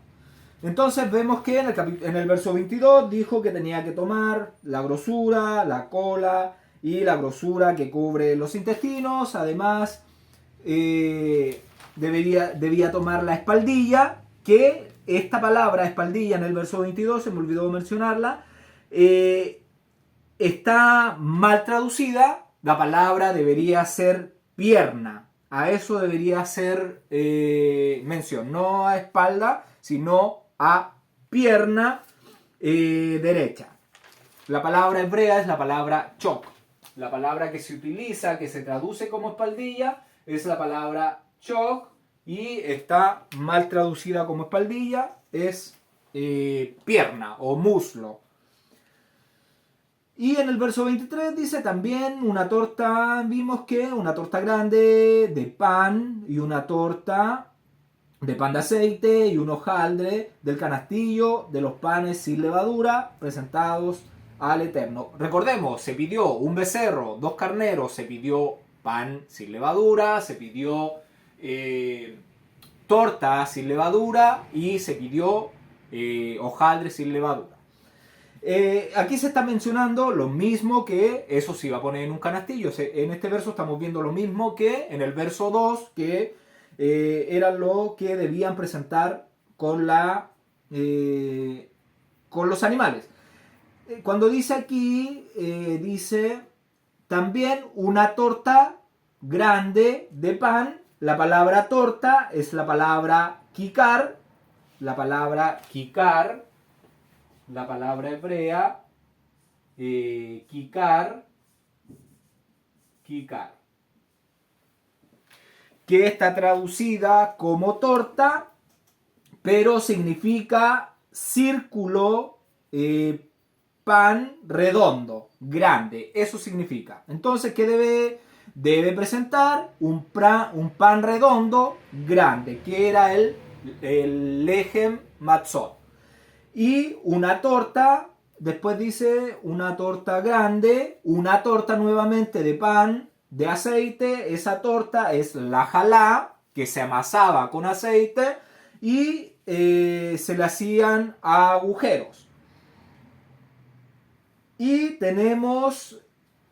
Entonces vemos que en el verso 22 dijo que tenía que tomar la grosura, la cola y la grosura que cubre los intestinos. Además, debía tomar la espaldilla, que esta palabra espaldilla en el verso 22, se me olvidó mencionarla, está mal traducida. La palabra debería ser pierna. A eso debería ser mención, no a espalda, sino a pierna derecha. La palabra hebrea es la palabra chok. La palabra que se utiliza, que se traduce como espaldilla, es la palabra chok y está mal traducida como espaldilla, es pierna o muslo. Y en el verso 23 dice también una torta, vimos que una torta grande de pan y una torta de pan de aceite y un hojaldre del canastillo de los panes sin levadura presentados al Eterno. Recordemos, se pidió un becerro, 2 carneros, se pidió pan sin levadura, se pidió torta sin levadura y se pidió hojaldre sin levadura. Aquí se está mencionando lo mismo que eso se iba a poner en un canastillo. En este verso estamos viendo lo mismo que en el verso 2, que eran lo que debían presentar con los animales. Cuando dice aquí, dice también una torta grande de pan. La palabra torta es la palabra kikar. La palabra kikar, la palabra hebrea, kikar, que está traducida como torta, pero significa círculo, pan redondo, grande. Eso significa. Entonces, ¿qué debe presentar? Un pan redondo grande, que era el lehem matzot. Y una torta, después dice una torta grande, una torta nuevamente de pan, de aceite. Esa torta es la jalá, que se amasaba con aceite y se le hacían agujeros. Y tenemos,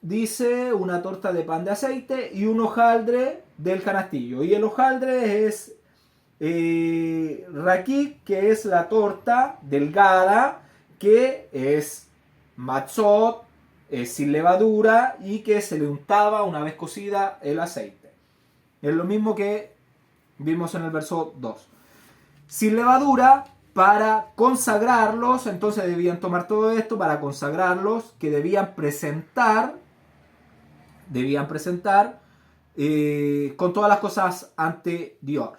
dice, una torta de pan de aceite y un hojaldre del canastillo. Y el hojaldre es rakik, que es la torta delgada, que es matzot, sin levadura, y que se le untaba una vez cocida el aceite. Es lo mismo que vimos en el verso 2. Sin levadura, para consagrarlos. Entonces debían tomar todo esto para consagrarlos, que debían presentar con todas las cosas ante Dios.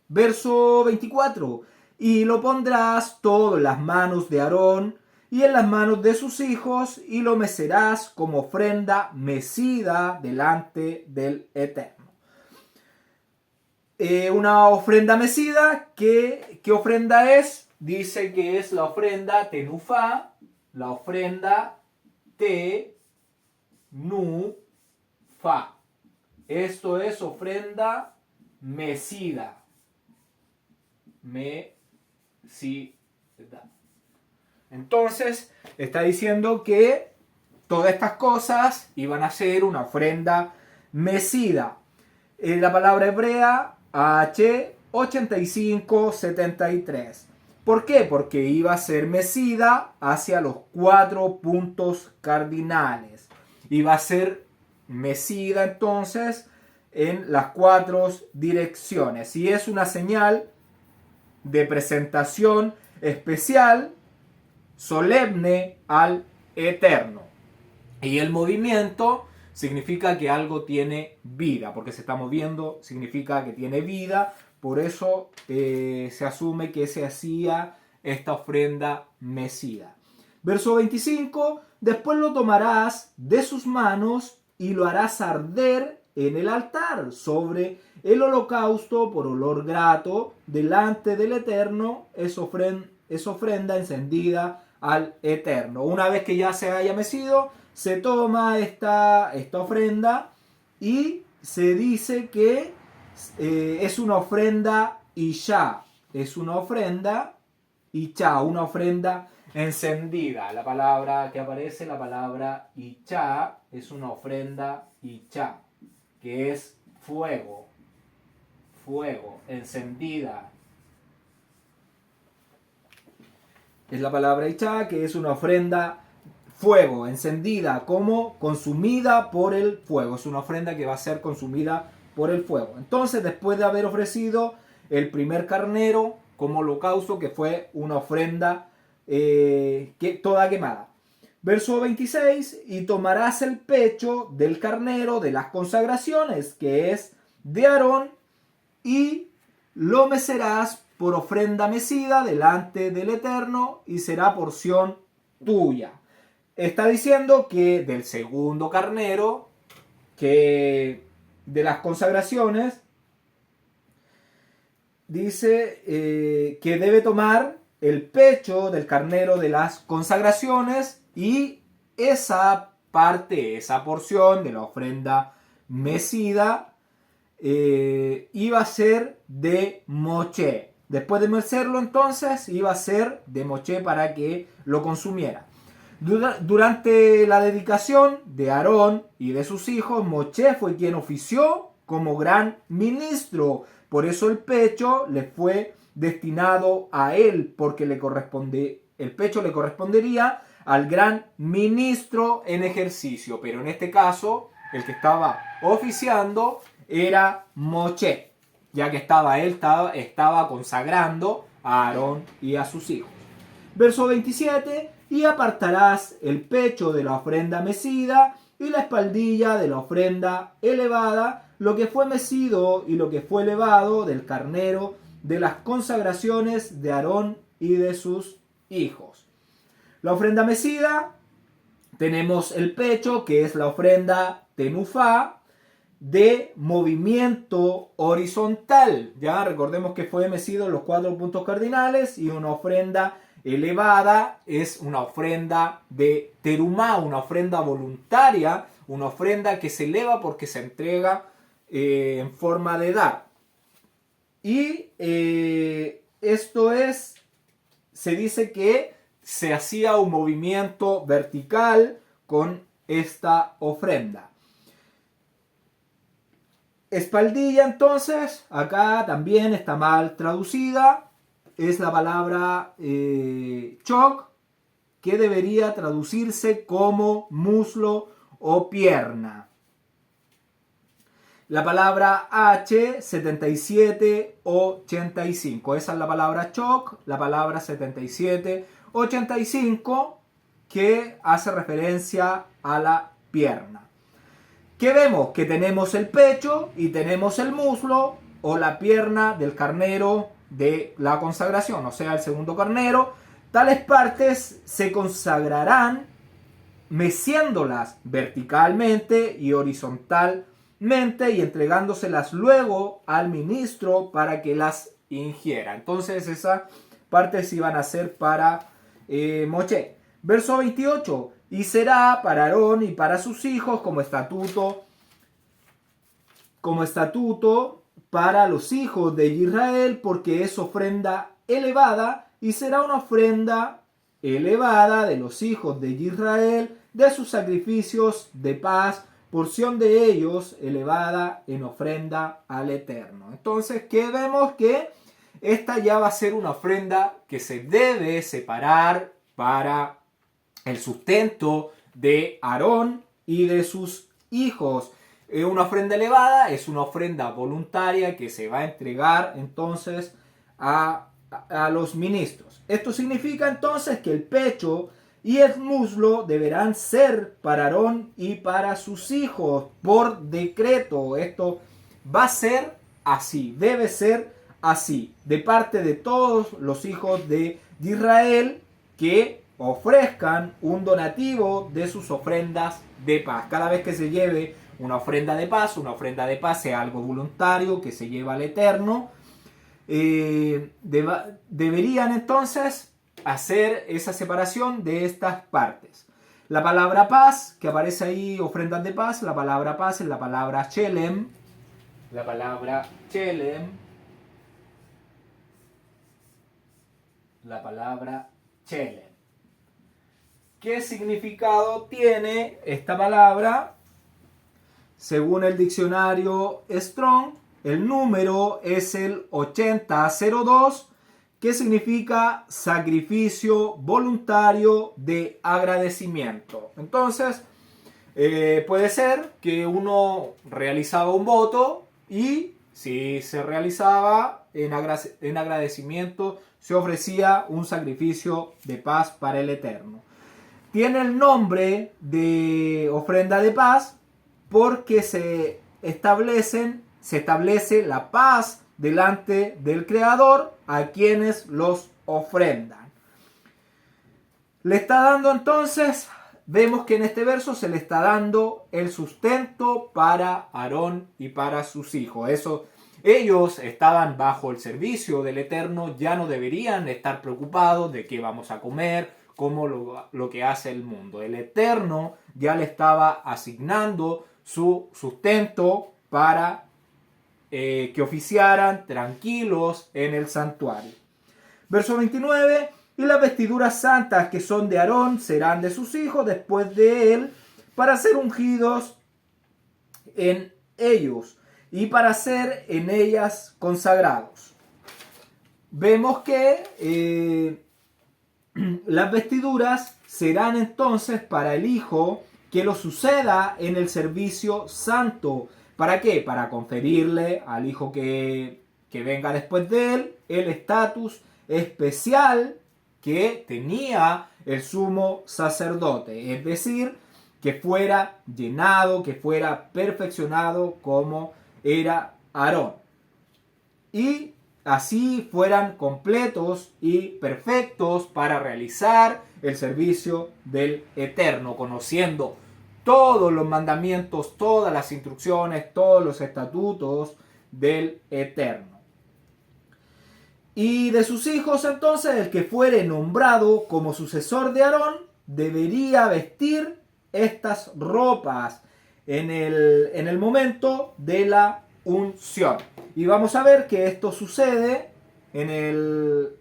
Verso 24. Y lo pondrás todo en las manos de Aarón y en las manos de sus hijos, y lo mecerás como ofrenda mecida delante del Eterno. Una ofrenda mecida, ¿qué ofrenda es? Dice que es la ofrenda tenufá, la ofrenda tenufá. Esto es ofrenda mecida. Entonces, está diciendo que todas estas cosas iban a ser una ofrenda mecida. La palabra hebrea H8573. ¿Por qué? Porque iba a ser mecida hacia los 4 puntos cardinales. Iba a ser mecida entonces en las 4 direcciones. Y es una señal de presentación especial, solemne al Eterno. Y el movimiento significa que algo tiene vida, porque se está moviendo, significa que tiene vida. Por eso se asume que se hacía esta ofrenda mecida. Verso 25. Después lo tomarás de sus manos y lo harás arder en el altar sobre el holocausto por olor grato delante del Eterno. Es ofrenda encendida al Eterno. Una vez que ya se haya mecido, se toma esta ofrenda y se dice que es una ofrenda Isha. Es una ofrenda Isha, una ofrenda encendida. La palabra que aparece, la palabra Isha, es una ofrenda Isha, que es fuego, encendida. Es la palabra Isha, que es una ofrenda fuego, encendida, como consumida por el fuego. Es una ofrenda que va a ser consumida por el fuego. Entonces, después de haber ofrecido el primer carnero como holocausto, que fue una ofrenda toda quemada. Verso 26. Y tomarás el pecho del carnero de las consagraciones, que es de Aarón, y lo mecerás por ofrenda mecida delante del Eterno, y será porción tuya. Está diciendo que del segundo carnero, que de las consagraciones, dice que debe tomar el pecho del carnero de las consagraciones, y esa parte, esa porción de la ofrenda mecida iba a ser de Moché. Después de mecerlo, entonces iba a ser de Moché para que lo consumiera. Durante la dedicación de Aarón y de sus hijos, Moché fue quien ofició como gran ministro Por eso el pecho le fue destinado a él, porque el pecho le correspondería al gran ministro en ejercicio. Pero en este caso, el que estaba oficiando era Moshe, ya que estaba consagrando a Aarón y a sus hijos. Verso 27, y apartarás el pecho de la ofrenda mecida y la espaldilla de la ofrenda elevada, lo que fue mecido y lo que fue elevado del carnero de las consagraciones de Aarón y de sus hijos. La ofrenda mecida, tenemos el pecho, que es la ofrenda tenufá, de movimiento horizontal. Ya recordemos que fue mecido los 4 puntos cardinales, y una ofrenda elevada es una ofrenda de terumá, una ofrenda voluntaria, una ofrenda que se eleva porque se entrega en forma de dar. Y esto es, se dice que se hacía un movimiento vertical con esta ofrenda. Espaldilla, entonces, acá también está mal traducida. Es la palabra chok, que debería traducirse como muslo o pierna. La palabra H, 7785. Esa es la palabra chok, la palabra 7785, que hace referencia a la pierna. ¿Qué vemos? Que tenemos el pecho y tenemos el muslo o la pierna del carnero de la consagración, o sea, el segundo carnero. Tales partes se consagrarán meciéndolas verticalmente y horizontalmente y entregándoselas luego al ministro para que las ingiera. Entonces esas partes iban a ser para Moshe. Verso 28. Y será para Aarón y para sus hijos como estatuto para los hijos de Israel, porque es ofrenda elevada, y será una ofrenda elevada de los hijos de Israel, de sus sacrificios de paz, porción de ellos elevada en ofrenda al Eterno. Entonces, ¿qué vemos? Que esta ya va a ser una ofrenda que se debe separar para el sustento de Aarón y de sus hijos. Una ofrenda elevada es una ofrenda voluntaria que se va a entregar entonces a los ministros. Esto significa entonces que el pecho y el muslo deberán ser para Aarón y para sus hijos por decreto. Esto va a ser así, debe ser así, de parte de todos los hijos de Israel que ofrezcan un donativo de sus ofrendas de paz. Cada vez que se lleve una ofrenda de paz sea algo voluntario que se lleva al Eterno. Deberían entonces hacer esa separación de estas partes. La palabra paz, que aparece ahí, ofrendas de paz, la palabra paz es la palabra chelem. La palabra chelem. La palabra chelem. ¿Qué significado tiene esta palabra? Según el diccionario Strong, el número es el 8002, que significa sacrificio voluntario de agradecimiento. Entonces, puede ser que uno realizaba un voto y si se realizaba en agradecimiento, se ofrecía un sacrificio de paz para el Eterno. Tiene el nombre de ofrenda de paz porque se establece la paz delante del Creador a quienes los ofrendan. Le está dando entonces, vemos que en este verso se le está dando el sustento para Aarón y para sus hijos. Ellos estaban bajo el servicio del Eterno, ya no deberían estar preocupados de qué vamos a comer, como lo que hace el mundo. El Eterno ya le estaba asignando su sustento para que oficiaran tranquilos en el santuario. Verso 29. Y las vestiduras santas que son de Aarón serán de sus hijos después de él, para ser ungidos en ellos. y para ser en ellas consagrados. Vemos que las vestiduras serán entonces para el hijo que lo suceda en el servicio santo. ¿Para qué? Para conferirle al hijo que venga después de él el estatus especial que tenía el sumo sacerdote. Es decir, que fuera llenado, que fuera perfeccionado como era Aarón. Y así fueran completos y perfectos para realizar el servicio del Eterno, conociendo todos los mandamientos, todas las instrucciones, todos los estatutos del Eterno. Y de sus hijos entonces el que fuere nombrado como sucesor de Aarón debería vestir estas ropas en el momento de la unción. Y vamos a ver que esto sucede en el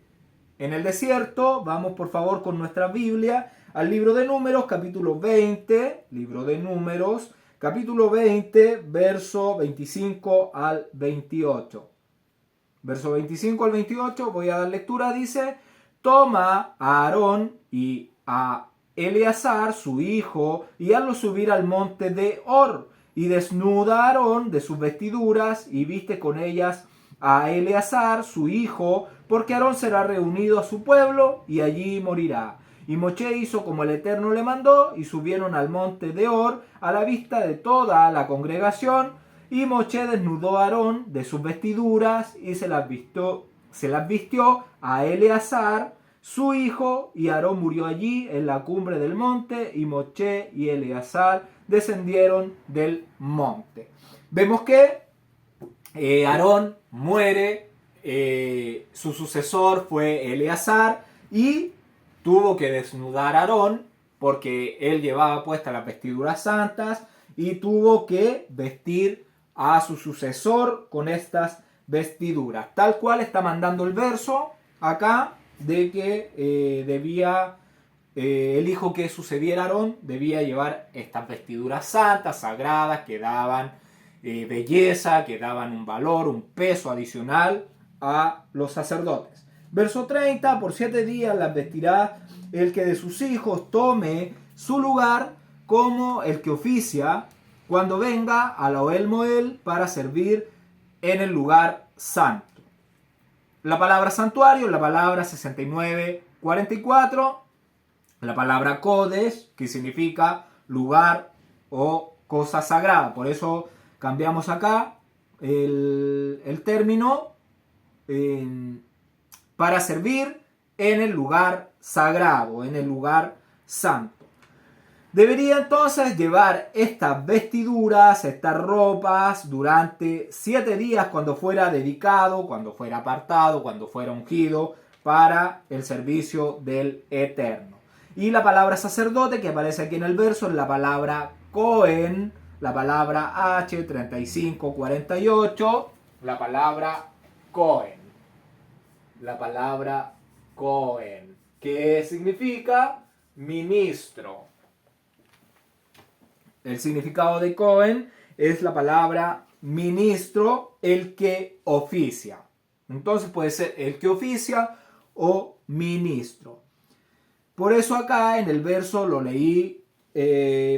desierto. Vamos por favor con nuestra Biblia al libro de Números, capítulo 20, libro de Números, capítulo 20, verso 25 al 28. Verso 25 al 28, voy a dar lectura, dice: toma a Aarón y a Eleazar, su hijo, y hazlo subir al monte de Hor, y desnuda a Aarón de sus vestiduras, y viste con ellas a Eleazar, su hijo, porque Aarón será reunido a su pueblo, y allí morirá. Y Moisés hizo como el Eterno le mandó, y subieron al monte de Hor, a la vista de toda la congregación, y Moisés desnudó a Aarón de sus vestiduras, y se las vistió a Eleazar, su hijo, y Aarón murió allí en la cumbre del monte, y Moisés y Eleazar descendieron del monte. Vemos que Aarón muere, su sucesor fue Eleazar, y tuvo que desnudar a Aarón porque él llevaba puestas las vestiduras santas, y tuvo que vestir a su sucesor con estas vestiduras. Tal cual está mandando el verso acá de que el hijo que sucediera a Aarón debía llevar estas vestiduras santas, sagradas, que daban belleza, que daban un valor, un peso adicional a los sacerdotes. Verso 30, por 7 días las vestirá el que de sus hijos tome su lugar como el que oficia cuando venga a la Ohel Moel para servir en el lugar santo. La palabra santuario, la palabra 6944, la palabra Kodesh, que significa lugar o cosa sagrada. Por eso cambiamos acá el término para servir en el lugar sagrado, en el lugar santo. Debería entonces llevar estas vestiduras, estas ropas durante 7 días cuando fuera dedicado, cuando fuera apartado, cuando fuera ungido para el servicio del Eterno. Y la palabra sacerdote que aparece aquí en el verso es la palabra Cohen, la palabra H3548, la palabra Cohen. La palabra Cohen, que significa ministro. El significado de Cohen es la palabra ministro, el que oficia. Entonces puede ser el que oficia o ministro. Por eso acá en el verso lo leí,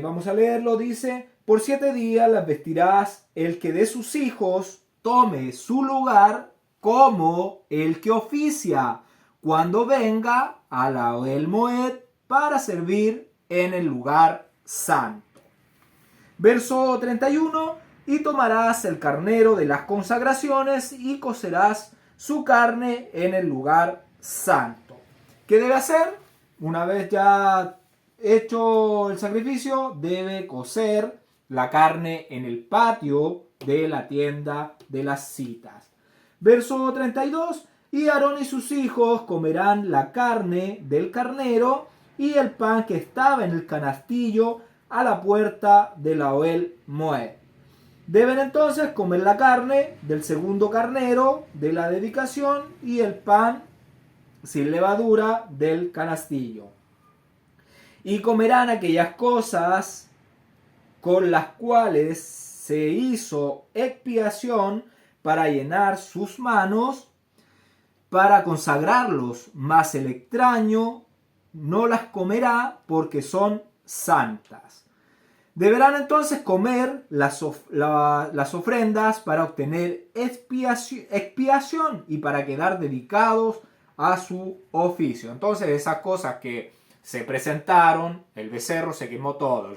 vamos a leerlo, dice: por 7 días las vestirás el que de sus hijos tome su lugar como el que oficia cuando venga a la Ohel Moed para servir en el lugar santo. Verso 31: y tomarás el carnero de las consagraciones y cocerás su carne en el lugar santo. ¿Qué debe hacer? Una vez ya hecho el sacrificio, debe cocer la carne en el patio de la tienda de las citas. Verso 32: y Aarón y sus hijos comerán la carne del carnero y el pan que estaba en el canastillo a la puerta de la Ohel Moed. Deben entonces comer la carne del segundo carnero de la dedicación y el pan sin levadura del canastillo. Y comerán aquellas cosas con las cuales se hizo expiación para llenar sus manos, para consagrarlos, mas el extraño no las comerá porque son santas. Deberán entonces comer las ofrendas para obtener expiación y para quedar dedicados a su oficio. Entonces esas cosas que se presentaron, el becerro se quemó todo,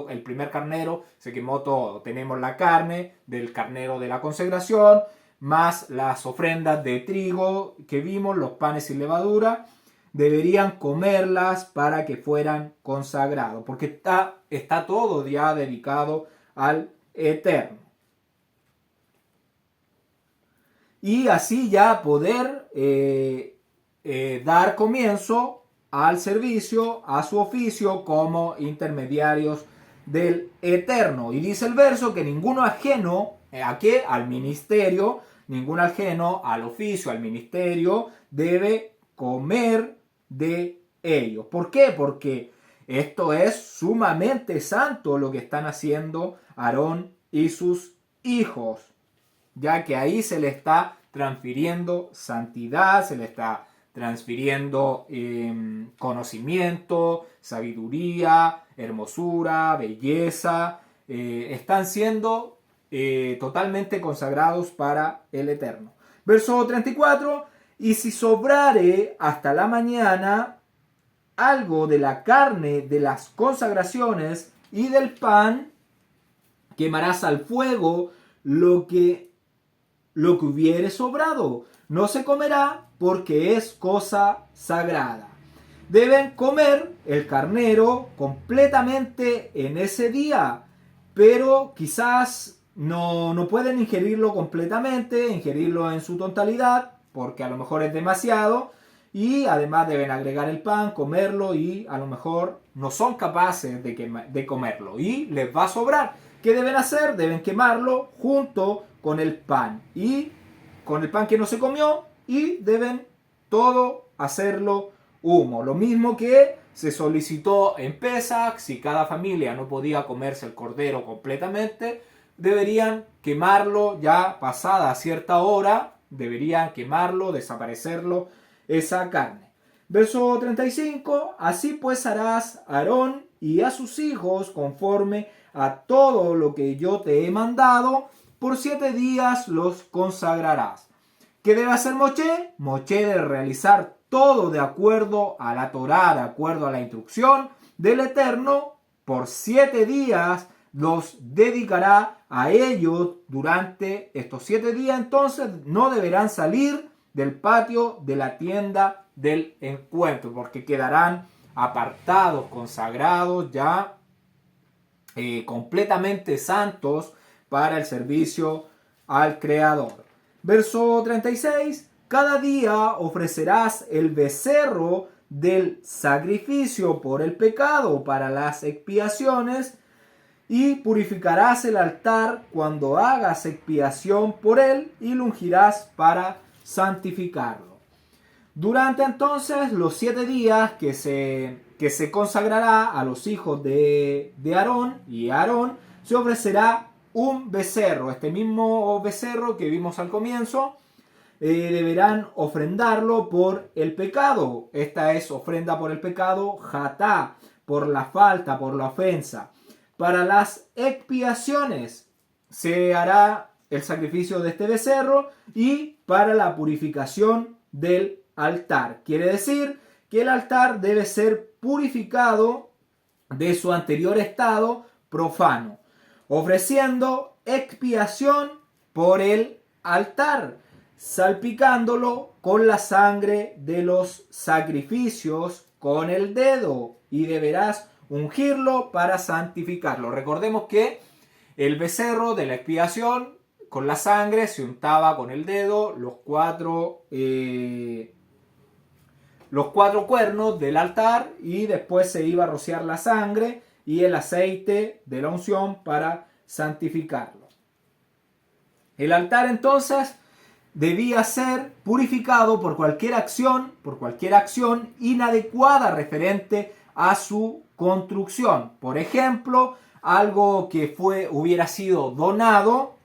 el primer carnero se quemó todo. Tenemos la carne del carnero de la consagración, más las ofrendas de trigo que vimos, los panes sin levadura. Deberían comerlas para que fueran consagrados, porque está todo ya dedicado al Eterno. Y así ya poder dar comienzo al servicio, a su oficio como intermediarios del Eterno. Y dice el verso que ninguno ajeno ¿a qué? Al ministerio, ninguno ajeno al oficio, al ministerio, debe comer de ellos. ¿Por qué? Porque esto es sumamente santo lo que están haciendo Aarón y sus hijos, ya que ahí se le está transfiriendo santidad, se le está transfiriendo conocimiento, sabiduría, hermosura, belleza. Están siendo totalmente consagrados para el Eterno. Verso 34. Y si sobrare hasta la mañana algo de la carne de las consagraciones y del pan, quemarás al fuego lo que hubiere sobrado. No se comerá porque es cosa sagrada. Deben comer el carnero completamente en ese día, pero quizás no pueden ingerirlo completamente, ingerirlo en su totalidad, porque a lo mejor es demasiado, y además deben agregar el pan, comerlo, y a lo mejor no son capaces de comerlo y les va a sobrar. ¿Qué deben hacer? Deben quemarlo junto con el pan, y con el pan que no se comió, y deben todo hacerlo humo. Lo mismo que se solicitó en Pesach, si cada familia no podía comerse el cordero completamente, deberían quemarlo ya pasada cierta hora, deberían quemarlo, desaparecerlo, esa carne. Verso 35, así pues harás a Aarón y a sus hijos conforme a todo lo que yo te he mandado, por 7 días los consagrarás. ¿Qué debe hacer Moshe? Moshe debe realizar todo de acuerdo a la Torá, de acuerdo a la instrucción del Eterno, por 7 días los dedicará a ellos. Durante estos 7 días entonces no deberán salir del patio de la tienda del encuentro, porque quedarán apartados, consagrados, ya completamente santos para el servicio al Creador. Verso 36, cada día ofrecerás el becerro del sacrificio por el pecado para las expiaciones, y purificarás el altar cuando hagas expiación por él, y lo ungirás para santificarlo. Durante entonces los 7 días que se consagrará a los hijos de Aarón, y a Aarón se ofrecerá un becerro, este mismo becerro que vimos al comienzo. Deberán ofrendarlo por el pecado. Esta es ofrenda por el pecado, jatá, por la falta, por la ofensa. Para las expiaciones se hará el sacrificio de este becerro, y para la purificación del altar. Quiere decir que el altar debe ser purificado de su anterior estado profano, ofreciendo expiación por el altar, salpicándolo con la sangre de los sacrificios con el dedo, y deberás ungirlo para santificarlo. Recordemos que el becerro de la expiación, con la sangre se untaba con el dedo los cuatro cuernos del altar, y después se iba a rociar la sangre y el aceite de la unción para santificarlo. El altar entonces debía ser purificado por cualquier acción inadecuada referente a su construcción. Por ejemplo, algo que hubiera sido donado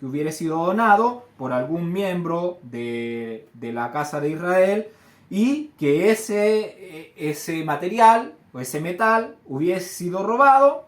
por algún miembro de la casa de Israel, y que ese material o ese metal hubiese sido robado.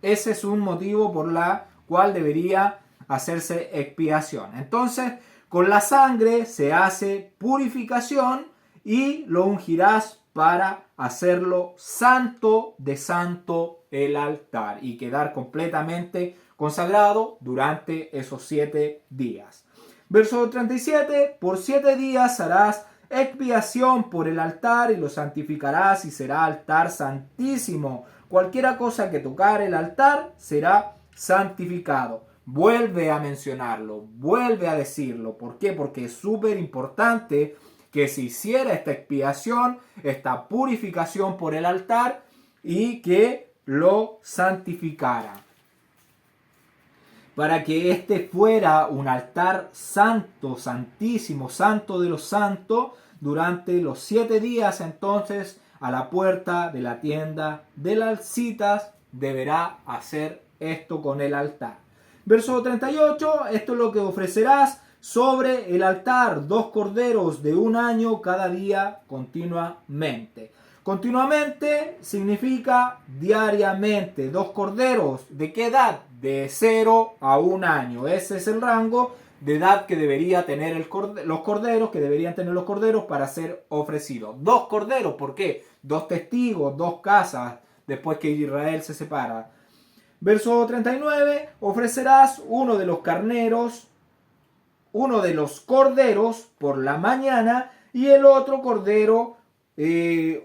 Ese es un motivo por la cual debería hacerse expiación. Entonces, con la sangre se hace purificación y lo ungirás para hacerlo santo de santo el altar y quedar completamente consagrado durante esos 7 días. Verso 37, por 7 días harás expiación por el altar y lo santificarás y será altar santísimo. Cualquiera cosa que tocar el altar será santificado. Vuelve a mencionarlo, vuelve a decirlo. ¿Por qué? Porque es súper importante que se hiciera esta expiación, esta purificación por el altar y que lo santificara. Para que este fuera un altar santo, santísimo, santo de los santos, durante los 7 días, entonces, a la puerta de la tienda de las citas, deberá hacer esto con el altar. Verso 38, esto es lo que ofrecerás sobre el altar, 2 corderos de 1 año cada día continuamente. Continuamente significa diariamente. 2 corderos, ¿de qué edad? De 0 a 1 año. Ese es el rango de edad que debería tener los corderos, que deberían tener los corderos para ser ofrecidos. 2 corderos, ¿por qué? 2 testigos, 2 casas, después que Israel se separa. Verso 39, ofrecerás uno de los carneros, uno de los corderos por la mañana y el otro cordero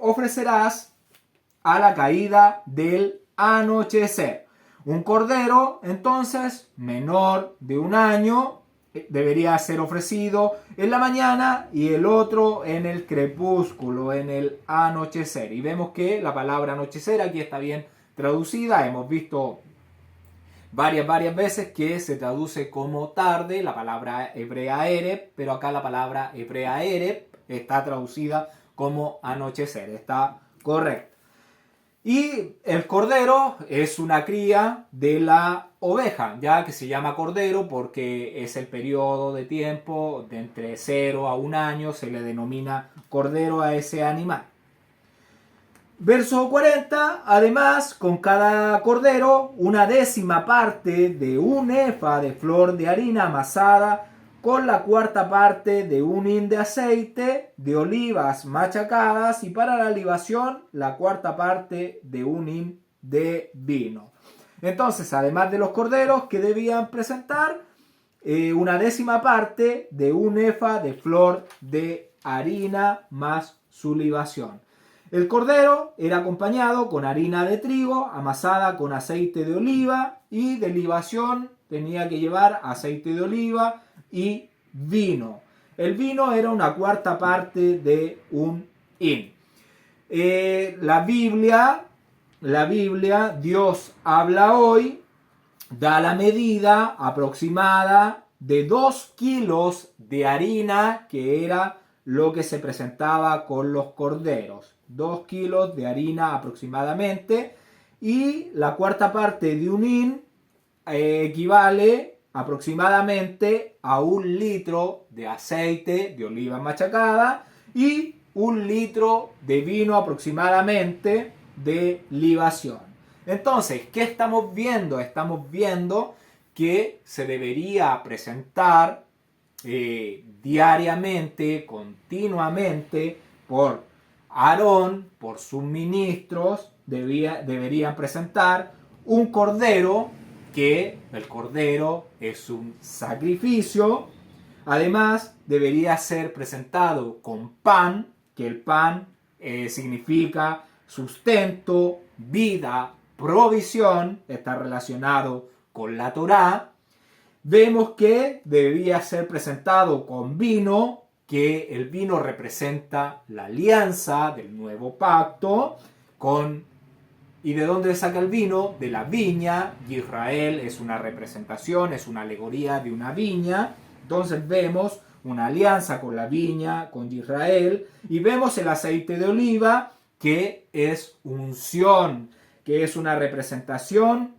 ofrecerás a la caída del anochecer. Un cordero, entonces, menor de 1 año, debería ser ofrecido en la mañana y el otro en el crepúsculo, en el anochecer. Y vemos que la palabra anochecer aquí está bien traducida. Hemos visto varias veces que se traduce como tarde, la palabra hebrea ereb, pero acá la palabra hebrea ereb está traducida como anochecer. Está correcto. Y el cordero es una cría de la oveja, ya que se llama cordero porque es el periodo de tiempo de entre 0 a 1 año, se le denomina cordero a ese animal. Verso 40, además, con cada cordero, 1/10 parte de 1 efa de flor de harina amasada, con la 1/4 parte de 1 hin de aceite de olivas machacadas, y para la libación, la 1/4 parte de 1 hin de vino. Entonces, además de los corderos que debían presentar, 1/10 parte de 1 efa de flor de harina más su libación. El cordero era acompañado con harina de trigo amasada con aceite de oliva, y de libación tenía que llevar aceite de oliva y vino. El vino era 1/4 parte de 1 hin. La Biblia, Dios habla hoy, da la medida aproximada de 2 kilos de harina, que era lo que se presentaba con los corderos. 2 kilos de harina aproximadamente, y la 1/4 parte de 1 hin equivale aproximadamente a 1 litro de aceite de oliva machacada y 1 litro de vino aproximadamente de libación. Entonces, ¿qué estamos viendo? Estamos viendo que se debería presentar diariamente, continuamente, por Aarón, por sus ministros, deberían presentar un cordero, que el cordero es un sacrificio. Además, debería ser presentado con pan, que el pan significa sustento, vida, provisión, está relacionado con la Torá. Vemos que debía ser presentado con vino, que el vino representa la alianza del nuevo pacto. ¿Y de dónde saca el vino? De la viña. Israel es una representación, es una alegoría de una viña. Entonces vemos una alianza con la viña, con Israel. Y vemos el aceite de oliva, que es unción, que es una representación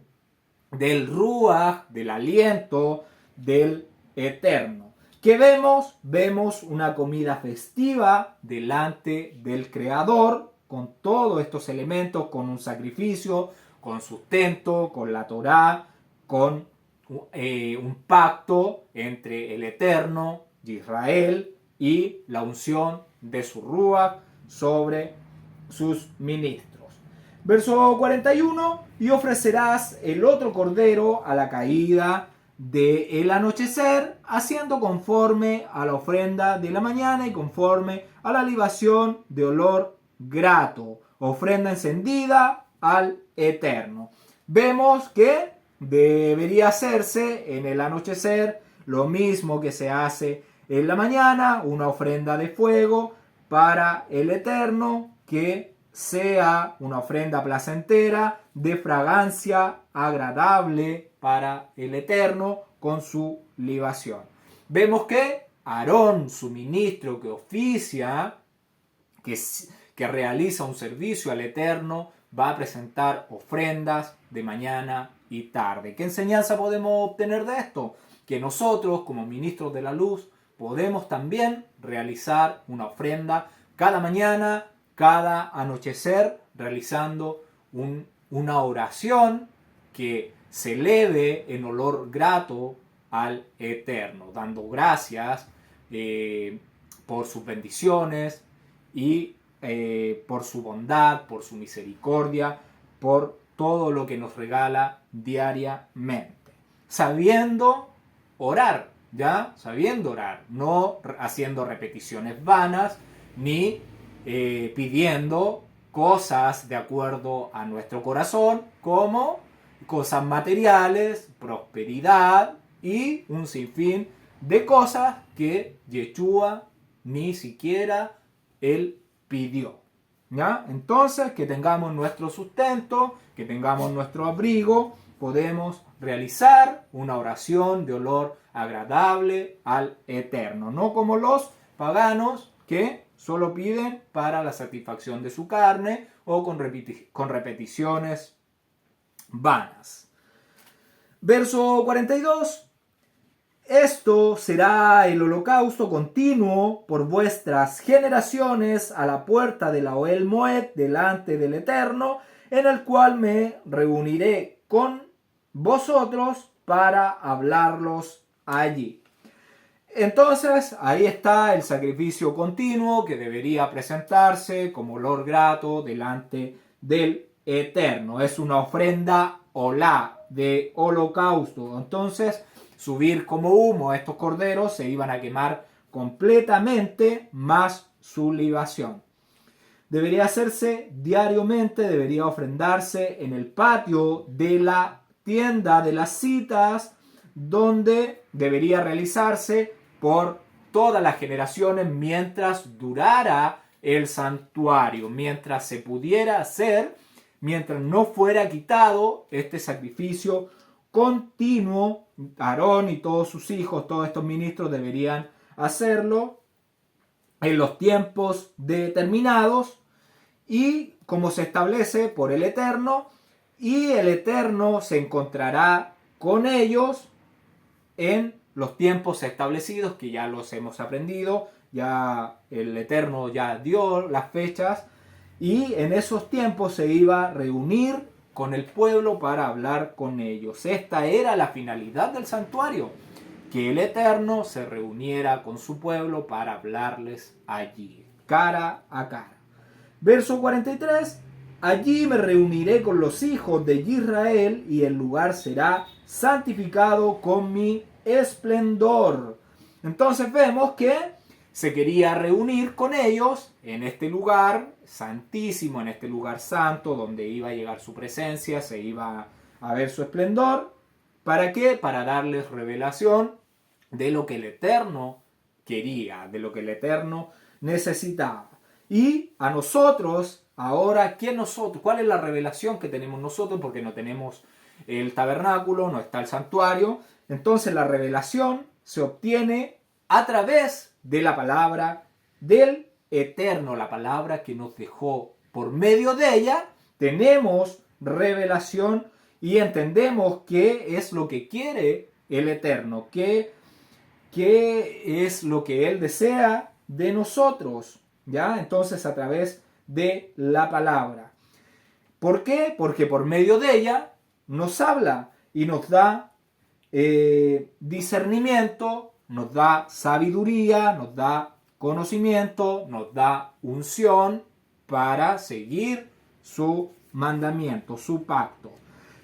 del Ruach, del aliento del Eterno. ¿Qué vemos? Vemos una comida festiva delante del Creador, con todos estos elementos, con un sacrificio, con sustento, con la Torá, con un pacto entre el Eterno, Israel, y la unción de su Ruach sobre sus ministros. Verso 41, y ofrecerás el otro cordero a la caída del anochecer, haciendo conforme a la ofrenda de la mañana y conforme a la libación de olor grato, ofrenda encendida al Eterno. Vemos que debería hacerse en el anochecer lo mismo que se hace en la mañana, una ofrenda de fuego para el Eterno, que sea una ofrenda placentera, de fragancia agradable para el Eterno con su libación. Vemos que Aarón, su ministro que oficia, que realiza un servicio al Eterno, va a presentar ofrendas de mañana y tarde. ¿Qué enseñanza podemos obtener de esto? Que nosotros, como ministros de la luz, podemos también realizar una ofrenda cada mañana, cada anochecer, realizando una oración que se eleve en olor grato al Eterno, dando gracias por sus bendiciones y por su bondad, por su misericordia, por todo lo que nos regala diariamente. Sabiendo orar, ¿ya? Sabiendo orar, no haciendo repeticiones vanas, ni pidiendo cosas de acuerdo a nuestro corazón, como cosas materiales, prosperidad y un sinfín de cosas que Yeshua ni siquiera él pidió. ¿Ya? Entonces, que tengamos nuestro sustento, que tengamos nuestro abrigo, podemos realizar una oración de olor agradable al Eterno, no como los paganos que solo piden para la satisfacción de su carne o con repeticiones vanas. Verso 42. Esto será el holocausto continuo por vuestras generaciones a la puerta de la Ohel Moed delante del Eterno, en el cual me reuniré con vosotros para hablarlos allí. Entonces, ahí está el sacrificio continuo que debería presentarse como olor grato delante del Eterno. Es una ofrenda olá, de holocausto. Entonces, subir como humo estos corderos, se iban a quemar completamente, más su libación. Debería hacerse diariamente, debería ofrendarse en el patio de la tienda de las citas, donde debería realizarse por todas las generaciones mientras durara el santuario, mientras se pudiera hacer, mientras no fuera quitado este sacrificio continuo. Aarón y todos sus hijos, todos estos ministros deberían hacerlo en los tiempos determinados y como se establece por el Eterno, y el Eterno se encontrará con ellos en los tiempos establecidos, que ya los hemos aprendido, ya el Eterno ya dio las fechas, y en esos tiempos se iba a reunir con el pueblo para hablar con ellos. Esta era la finalidad del santuario, que el Eterno se reuniera con su pueblo para hablarles allí, cara a cara. Verso 43, allí me reuniré con los hijos de Israel y el lugar será santificado con mi esplendor. Entonces vemos que se quería reunir con ellos en este lugar santísimo, en este lugar santo, donde iba a llegar su presencia, se iba a ver su esplendor. ¿Para qué? Para darles revelación de lo que el Eterno quería, de lo que el Eterno necesitaba. Y a nosotros, ahora, ¿cuál es la revelación que tenemos nosotros? Porque no tenemos el tabernáculo, no está el santuario. Entonces la revelación se obtiene a través de la palabra del Eterno, la palabra que nos dejó. Por medio de ella tenemos revelación y entendemos qué es lo que quiere el Eterno, qué es lo que Él desea de nosotros, ¿ya? Entonces a través de la palabra. ¿Por qué? Porque por medio de ella nos habla y nos da discernimiento, nos da sabiduría, nos da conocimiento, nos da unción para seguir su mandamiento, su pacto.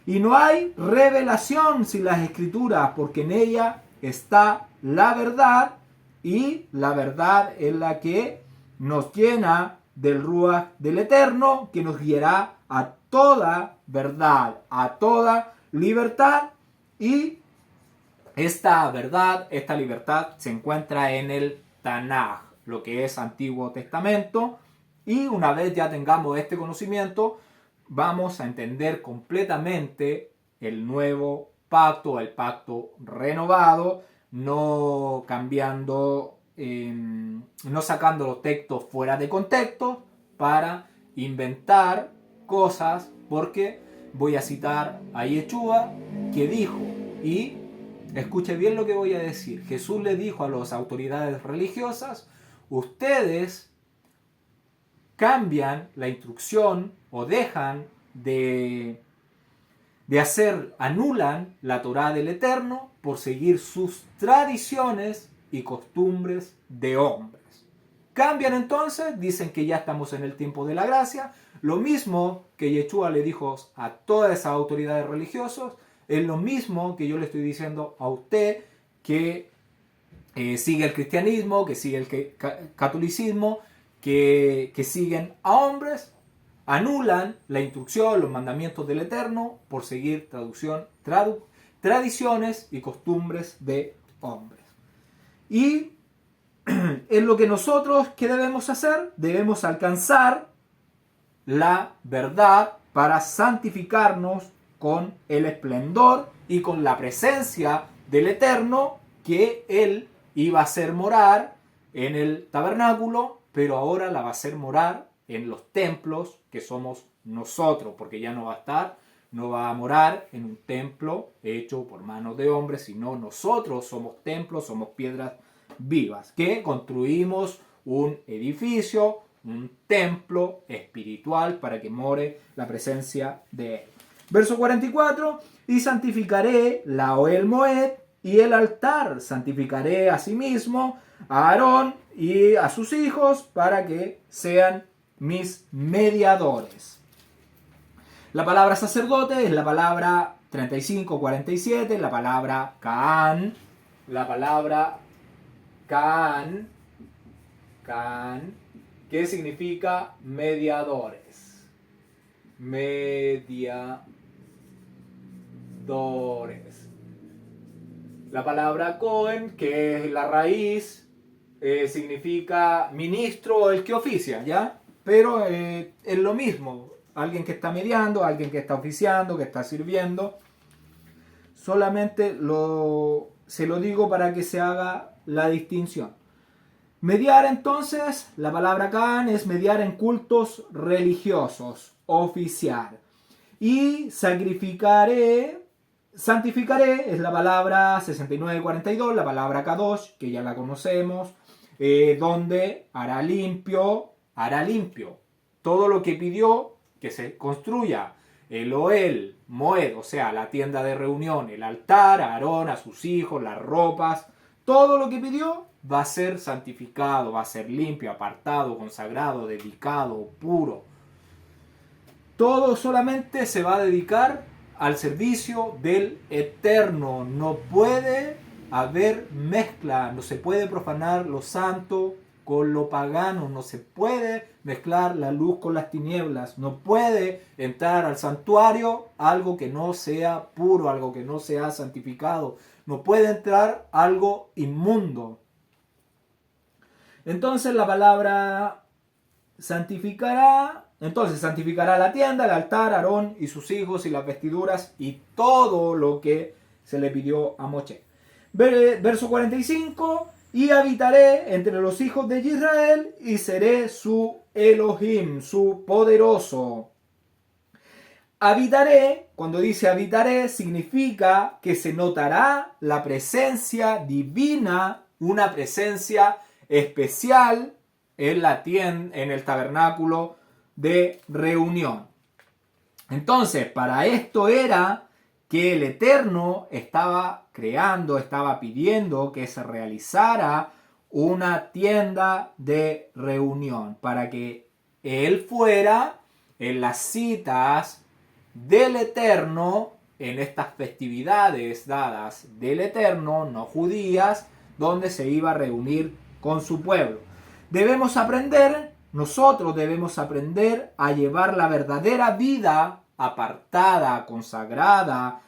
Y no hay revelación sin las escrituras, porque en ella está la verdad, y la verdad es la que nos llena del Ruach del Eterno, que nos guiará a toda verdad, a toda libertad. Y esta verdad, esta libertad se encuentra en el Tanaj, lo que es Antiguo Testamento. Y una vez ya tengamos este conocimiento, vamos a entender completamente el nuevo pacto, el pacto renovado, no cambiando, no sacando los textos fuera de contexto para inventar cosas, porque voy a citar a Yeshua, que dijo, y escuche bien lo que voy a decir, Jesús le dijo a las autoridades religiosas: ustedes cambian la instrucción o dejan de hacer, anulan la Torá del Eterno por seguir sus tradiciones y costumbres de hombres. Cambian entonces, dicen que ya estamos en el tiempo de la gracia, lo mismo que Yeshua le dijo a todas esas autoridades religiosas, es lo mismo que yo le estoy diciendo a usted que sigue el cristianismo, que sigue el catolicismo, que siguen a hombres, anulan la instrucción, los mandamientos del Eterno por seguir tradiciones y costumbres de hombres. Y en lo que nosotros, ¿qué debemos hacer? Debemos alcanzar la verdad para santificarnos con el esplendor y con la presencia del Eterno, que Él iba a hacer morar en el tabernáculo, pero ahora la va a hacer morar en los templos que somos nosotros, porque ya no va a morar en un templo hecho por manos de hombres, sino nosotros somos templos, somos piedras vivas, que construimos un edificio, un templo espiritual para que more la presencia de Él. Verso 44, y santificaré la Ohel Moed y el altar, santificaré asimismo a Aarón y a sus hijos para que sean mis mediadores. La palabra sacerdote es la palabra 35-47, la palabra Caán, que significa mediadores. La palabra Cohen, que es la raíz, significa ministro o el que oficia, ¿ya? Pero es lo mismo, alguien que está mediando, alguien que está oficiando, que está sirviendo. Solamente se lo digo para que se haga la distinción. Mediar, entonces, la palabra Khan es mediar en cultos religiosos, oficiar. Y santificaré es la palabra 69-42, la palabra Kadosh, que ya la conocemos, donde hará limpio todo lo que pidió que se construya el Ohel Moed, o sea, la tienda de reunión, el altar, a Aarón, a sus hijos, las ropas, todo lo que pidió va a ser santificado, va a ser limpio, apartado, consagrado, dedicado, puro. Todo solamente se va a dedicar al servicio del Eterno. No puede haber mezcla, no se puede profanar lo santo con lo pagano, no se puede mezclar la luz con las tinieblas, no puede entrar al santuario algo que no sea puro, algo que no sea santificado, no puede entrar algo inmundo. Entonces la palabra santificará la tienda, el altar, Aarón y sus hijos y las vestiduras y todo lo que se le pidió a Moshe. Verso 45, y habitaré entre los hijos de Israel y seré su Elohim, su poderoso. Habitaré, cuando dice habitaré, significa que se notará la presencia divina, una presencia especial en la tienda, en el tabernáculo de reunión. Entonces, para esto era que el Eterno estaba creando, estaba pidiendo que se realizara una tienda de reunión para que Él fuera en las citas del Eterno, en estas festividades dadas del Eterno, no judías, donde se iba a reunir con su pueblo. Nosotros debemos aprender a llevar la verdadera vida apartada, consagrada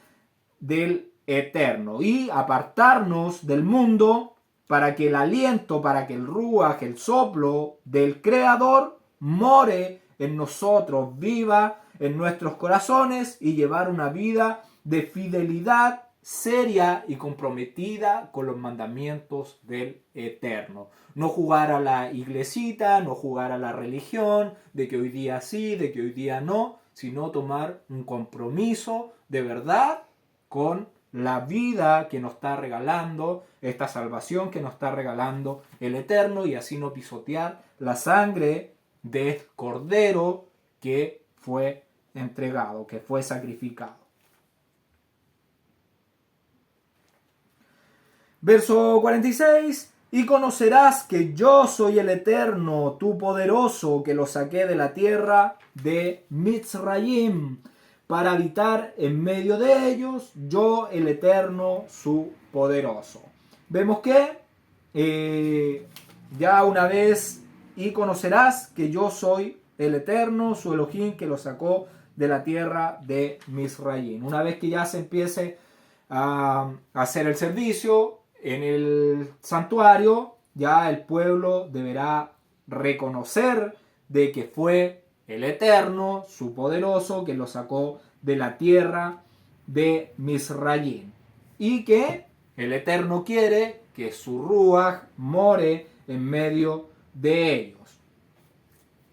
del Eterno y apartarnos del mundo para que el aliento, para que el ruaj, el soplo del Creador more en nosotros, viva en nuestros corazones y llevar una vida de fidelidad seria y comprometida con los mandamientos del Eterno. No jugar a la iglesita, no jugar a la religión, de que hoy día sí, de que hoy día no, sino tomar un compromiso de verdad con la vida que nos está regalando, esta salvación que nos está regalando el Eterno, y así no pisotear la sangre del Cordero que fue entregado, que fue sacrificado. Verso 46. Y conocerás que yo soy el Eterno, tu poderoso, que lo saqué de la tierra de Mitzrayim, para habitar en medio de ellos, yo el Eterno, su poderoso. Vemos que ya una vez, y conocerás que yo soy el Eterno, su Elohim, que lo sacó de la tierra de Mitzrayim. Una vez que ya se empiece a hacer el servicio en el santuario, ya el pueblo deberá reconocer de que fue el Eterno, su poderoso, que lo sacó de la tierra de Misrayim. Y que el Eterno quiere que su ruaj more en medio de ellos.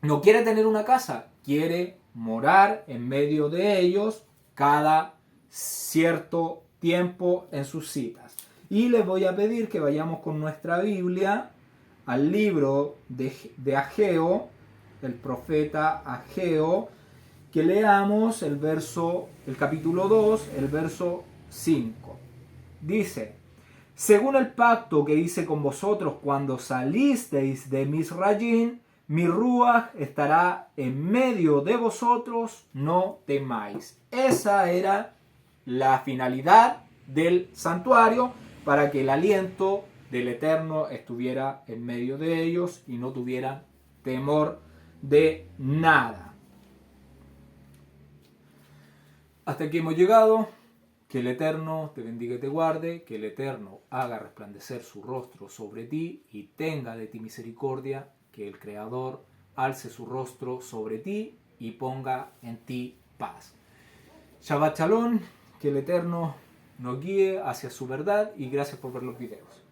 No quiere tener una casa, quiere morar en medio de ellos cada cierto tiempo en sus citas. Y les voy a pedir que vayamos con nuestra Biblia al libro de Ageo, el profeta Ageo, que leamos el capítulo 2, el verso 5. Dice: según el pacto que hice con vosotros cuando salisteis de Misrayim, mi ruaj estará en medio de vosotros, no temáis. Esa era la finalidad del santuario, para que el aliento del Eterno estuviera en medio de ellos y no tuvieran temor de nada. Hasta aquí hemos llegado. Que el Eterno te bendiga y te guarde, que el Eterno haga resplandecer su rostro sobre ti y tenga de ti misericordia, que el Creador alce su rostro sobre ti y ponga en ti paz. Shabbat Shalom, que el Eterno nos guíe hacia su verdad y gracias por ver los videos.